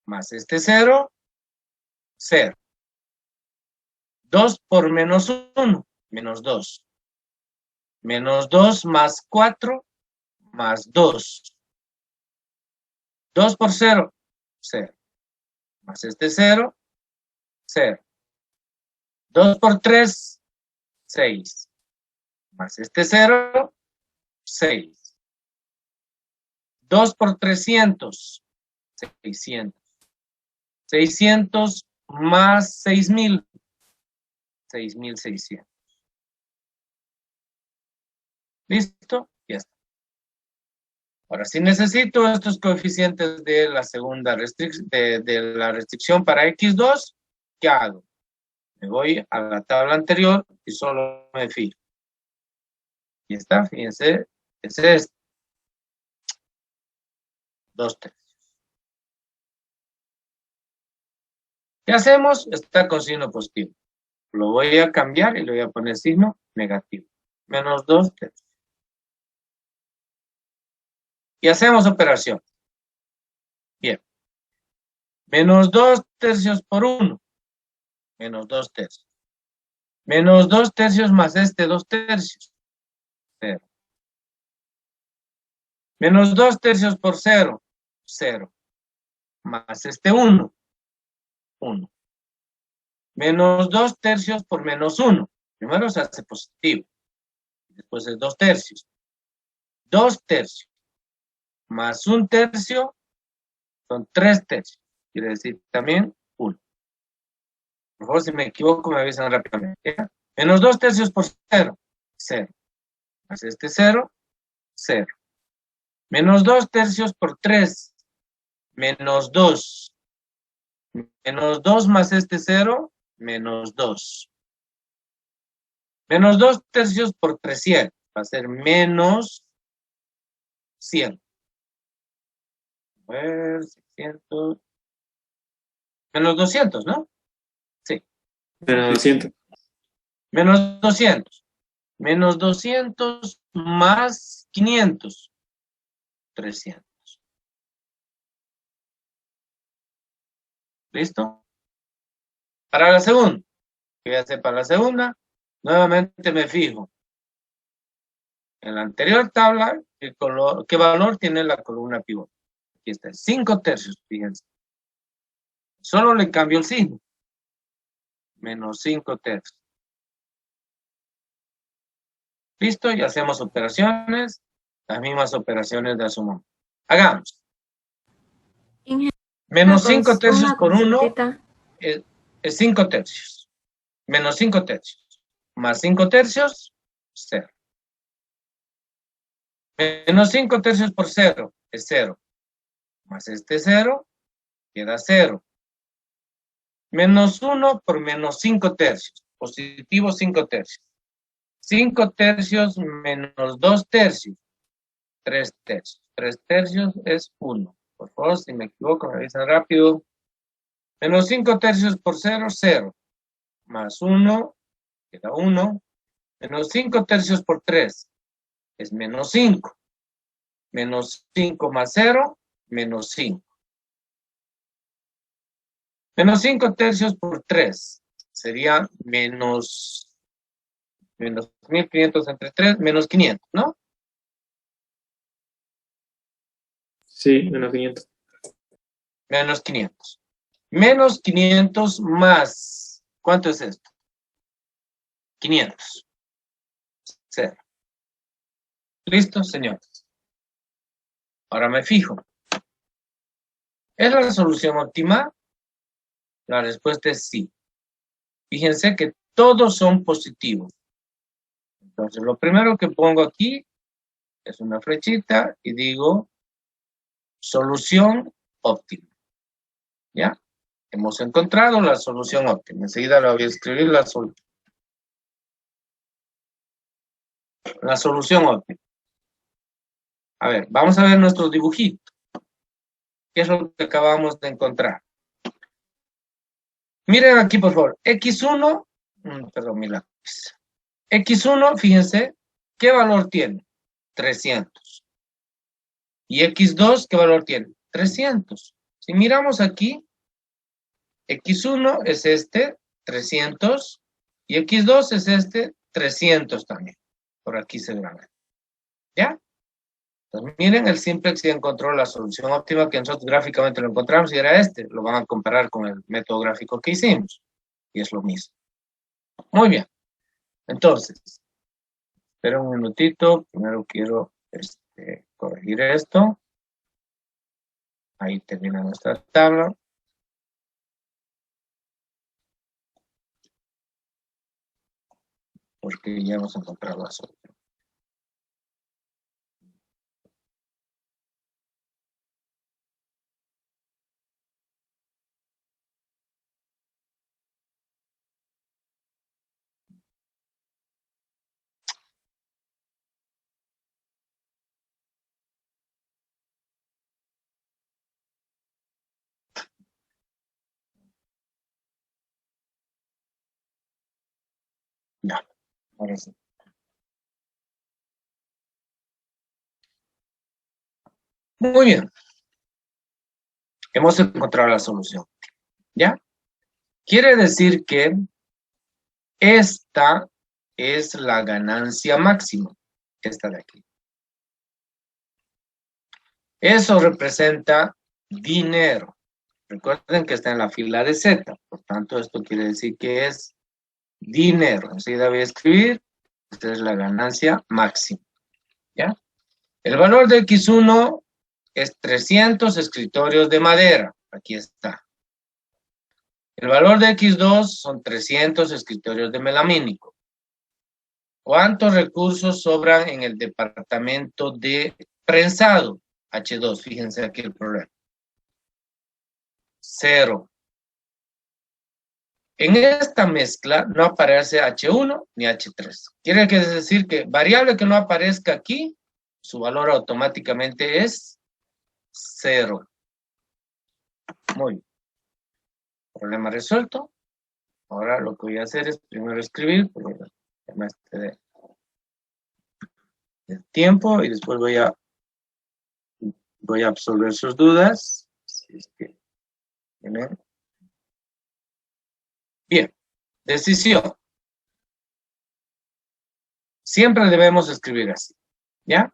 Más este 0, 0. 2 por menos 1, menos 2. Menos 2 más 4, más 2. 2 por 0, 0. Más este 0, 0. 2 por 3, 6. Más este 0, 6. 2 por 300, 600. 600 más 6000, 6600. ¿Listo? Ya está. Ahora, si necesito estos coeficientes de la segunda restricción, de la restricción para X2, ¿qué hago? Me voy a la tabla anterior y solo me fijo. Y está, fíjense, ese es 2/3. ¿Qué hacemos? Está con signo positivo. Lo voy a cambiar y le voy a poner signo negativo. Menos 2/3. Y hacemos operación. Bien. Menos 2/3 por 1. Menos 2/3. Menos 2/3 más este 2/3. 0. Menos 2/3 por 0. 0. Más este 1. 1. Menos 2/3 por menos 1. Primero se hace positivo. Después es 2/3. 2/3. Más 1/3 son 3/3. Quiere decir también 1. Por favor, si me equivoco, me avisan rápidamente. ¿Ya? Menos 2/3 por 0. 0. Más este 0. 0. Menos 2/3 por 3. Menos 2. Menos 2 más este 0. Menos 2. Menos 2/3 por 300. Va a ser menos 100. A ver, 600. Menos 200, ¿no? Sí.
Menos 200.
Menos 200. Menos 200 más 500. 300. ¿Listo? Para la segunda. ¿Qué voy a hacer para la segunda? Nuevamente me fijo. En la anterior tabla, ¿qué valor tiene la columna pivote? Aquí está, 5/3, fíjense. Solo le cambio el signo. Menos 5/3. Listo, y hacemos operaciones, las mismas operaciones de suma. Hagamos. Menos 5/3 por 1 es 5/3. Menos 5/3. Más 5/3, 0. Menos 5/3 por 0 es 0. Más este 0 queda 0. Menos 1 por menos 5/3. Positivo 5/3. 5/3 menos 2/3. 3/3. 3/3 es 1. Por favor, si me equivoco, me avisan rápido. Menos 5/3 por 0, 0. Más 1, queda 1. Menos 5/3 por 3 es menos 5. Menos 5 más 0, menos 5. Menos 5/3 por 3 sería menos 1500 entre 3, menos 500, ¿no?
Sí, menos 500.
Menos 500. Menos 500 más, ¿cuánto es esto? 500. 0. ¿Listo, señores? Ahora me fijo. ¿Es la solución óptima? La respuesta es sí. Fíjense que todos son positivos. Entonces, lo primero que pongo aquí es una flechita y digo solución óptima. ¿Ya? Hemos encontrado la solución óptima. Enseguida la voy a escribir la solución óptima. A ver, vamos a ver nuestro dibujito. ¿Qué es lo que acabamos de encontrar? Miren aquí, por favor. X1, perdón, mi lápiz. X1, fíjense, ¿qué valor tiene? 300. Y X2, ¿qué valor tiene? 300. Si miramos aquí, X1 es este, 300, y X2 es este, 300 también. Por aquí se graba. ¿Ya? Entonces, miren, el simplex ya encontró la solución óptima que nosotros gráficamente lo encontramos y era este. Lo van a comparar con el método gráfico que hicimos. Y es lo mismo. Muy bien. Entonces, espera un minutito. Primero quiero corregir esto. Ahí termina nuestra tabla. Porque ya hemos encontrado la solución. Ya, ahora sí. Muy bien. Hemos encontrado la solución. ¿Ya? Quiere decir que esta es la ganancia máxima. Esta de aquí. Eso representa dinero. Recuerden que está en la fila de Z. Por tanto, esto quiere decir que es dinero. Enseguida voy a escribir. Esta es la ganancia máxima. ¿Ya? El valor de X1 es 300 escritorios de madera. Aquí está. El valor de X2 son 300 escritorios de melamínico. ¿Cuántos recursos sobran en el departamento de prensado? H2, fíjense aquí el problema. 0. En esta mezcla no aparece H1 ni H3. Quiere decir que variable que no aparezca aquí, su valor automáticamente es 0. Muy bien. Problema resuelto. Ahora lo que voy a hacer es primero escribir, porque además el tiempo, y después voy a absolver sus dudas. Si es que tienen. Bien, decisión. Siempre debemos escribir así, ¿ya?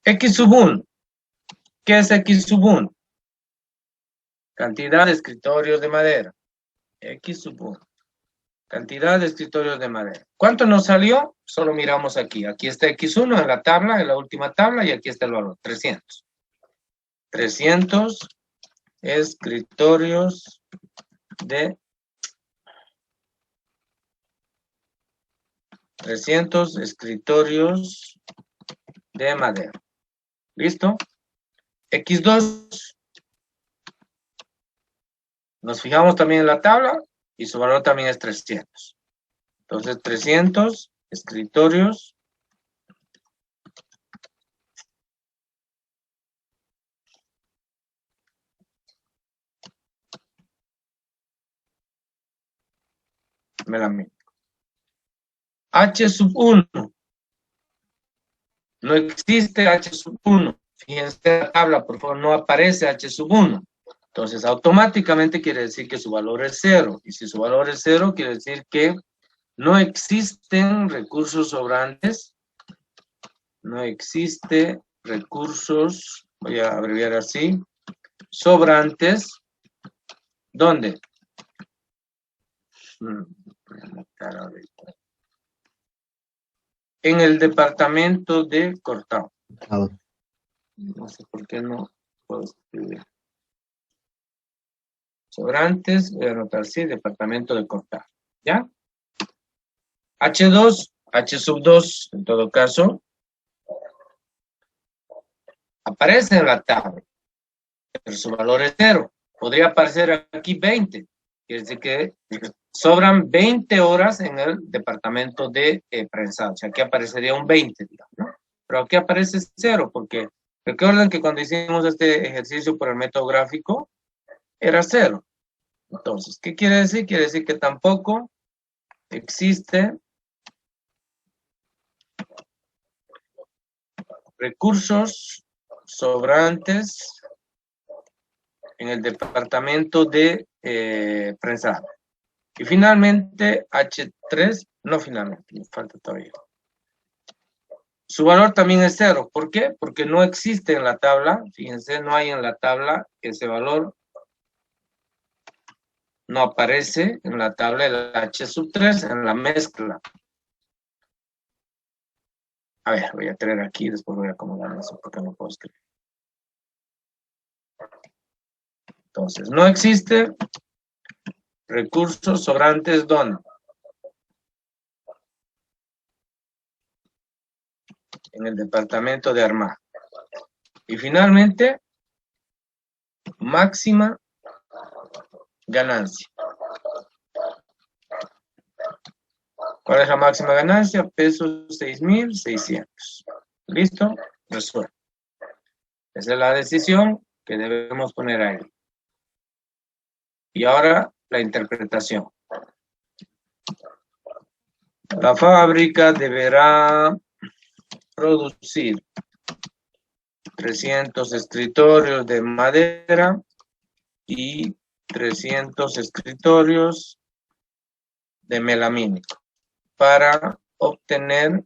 X sub 1. ¿Qué es X sub 1? Cantidad de escritorios de madera. X sub 1. Cantidad de escritorios de madera. ¿Cuánto nos salió? Solo miramos aquí. Aquí está X1 en la tabla, en la última tabla, y aquí está el valor, 300. 300 escritorios de 300 escritorios de madera. ¿Listo? X2. Nos fijamos también en la tabla y su valor también es 300. Entonces, 300 escritorios melamínico. H sub 1. No existe H sub 1. Fíjense en la tabla, por favor, no aparece H sub 1. Entonces, automáticamente quiere decir que su valor es 0. Y si su valor es 0, quiere decir que no existen recursos sobrantes. No existe recursos, voy a abreviar así, sobrantes. ¿Dónde? En el departamento de cortado. No sé por qué no puedo escribir. Sobrantes, voy a anotar así, departamento de cortado. ¿Ya? H2 H sub 2, en todo caso, aparece en la tabla, pero su valor es 0. Podría aparecer aquí 20, quiere decir que sobran 20 horas en el departamento de prensado. O sea, aquí aparecería un 20, digamos, ¿no? Pero aquí aparece 0, porque recuerden que cuando hicimos este ejercicio por el método gráfico, era 0. Entonces, ¿qué quiere decir? Quiere decir que tampoco existe recursos sobrantes en el departamento de prensado. Y finalmente, H3, no finalmente, me falta todavía. Su valor también es 0. ¿Por qué? Porque no existe en la tabla, fíjense, no hay en la tabla ese valor. No aparece en la tabla el H sub 3 en la mezcla. A ver, voy a traer aquí, después voy a acomodar eso porque no puedo escribir. Entonces, no existe recursos sobrantes, ¿dónde? En el departamento de armado. Y finalmente, máxima ganancia. ¿Cuál es la máxima ganancia? Pesos 6,600. ¿Listo? Resuelto. Esa es la decisión que debemos poner ahí. Y ahora la interpretación. La fábrica deberá producir 300 escritorios de madera y 300 escritorios de melamínico para obtener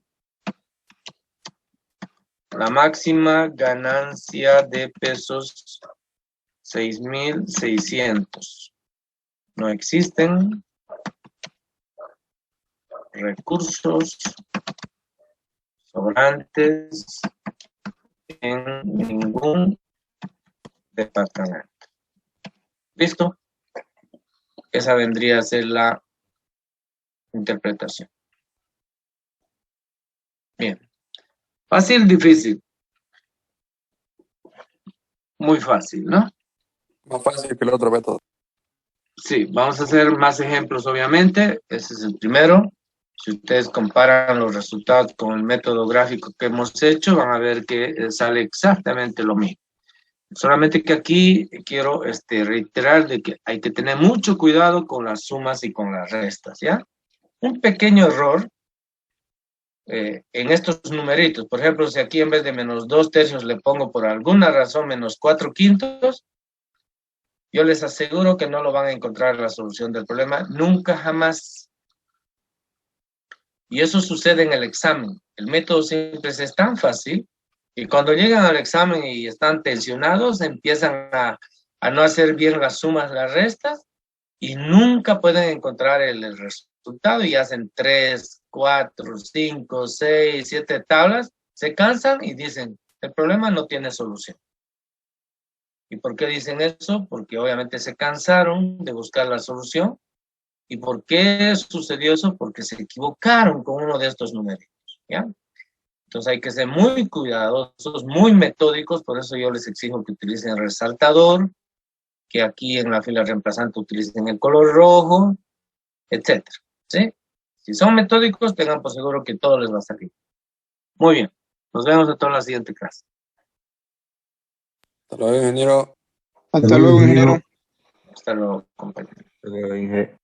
la máxima ganancia de pesos 6,600. No existen recursos sobrantes en ningún departamento. ¿Listo? Esa vendría a ser la interpretación. Bien. Fácil, difícil. Muy fácil, ¿no?
Más fácil que el otro método.
Sí, vamos a hacer más ejemplos, obviamente. Ese es el primero. Si ustedes comparan los resultados con el método gráfico que hemos hecho, van a ver que sale exactamente lo mismo. Solamente que aquí quiero reiterar de que hay que tener mucho cuidado con las sumas y con las restas, ¿ya? Un pequeño error en estos numeritos. Por ejemplo, si aquí en vez de menos 2/3 le pongo por alguna razón menos 4/5, yo les aseguro que no lo van a encontrar la solución del problema nunca jamás. Y eso sucede en el examen. El método simple es tan fácil que cuando llegan al examen y están tensionados, empiezan a no hacer bien las sumas, las restas, y nunca pueden encontrar el resultado y hacen 3, 4, 5, 6, 7 tablas, se cansan y dicen, el problema no tiene solución. ¿Y por qué dicen eso? Porque obviamente se cansaron de buscar la solución. ¿Y por qué sucedió eso? Porque se equivocaron con uno de estos numeritos, ¿ya? Entonces hay que ser muy cuidadosos, muy metódicos, por eso yo les exijo que utilicen el resaltador, que aquí en la fila reemplazante utilicen el color rojo, etcétera, ¿sí? Si son metódicos, tengan por seguro que todo les va a salir. Muy bien, nos vemos en toda la siguiente clase.
Hasta luego, ingeniero.
Hasta luego, ingeniero.
Hasta luego, compañeros.
Pero, Inge,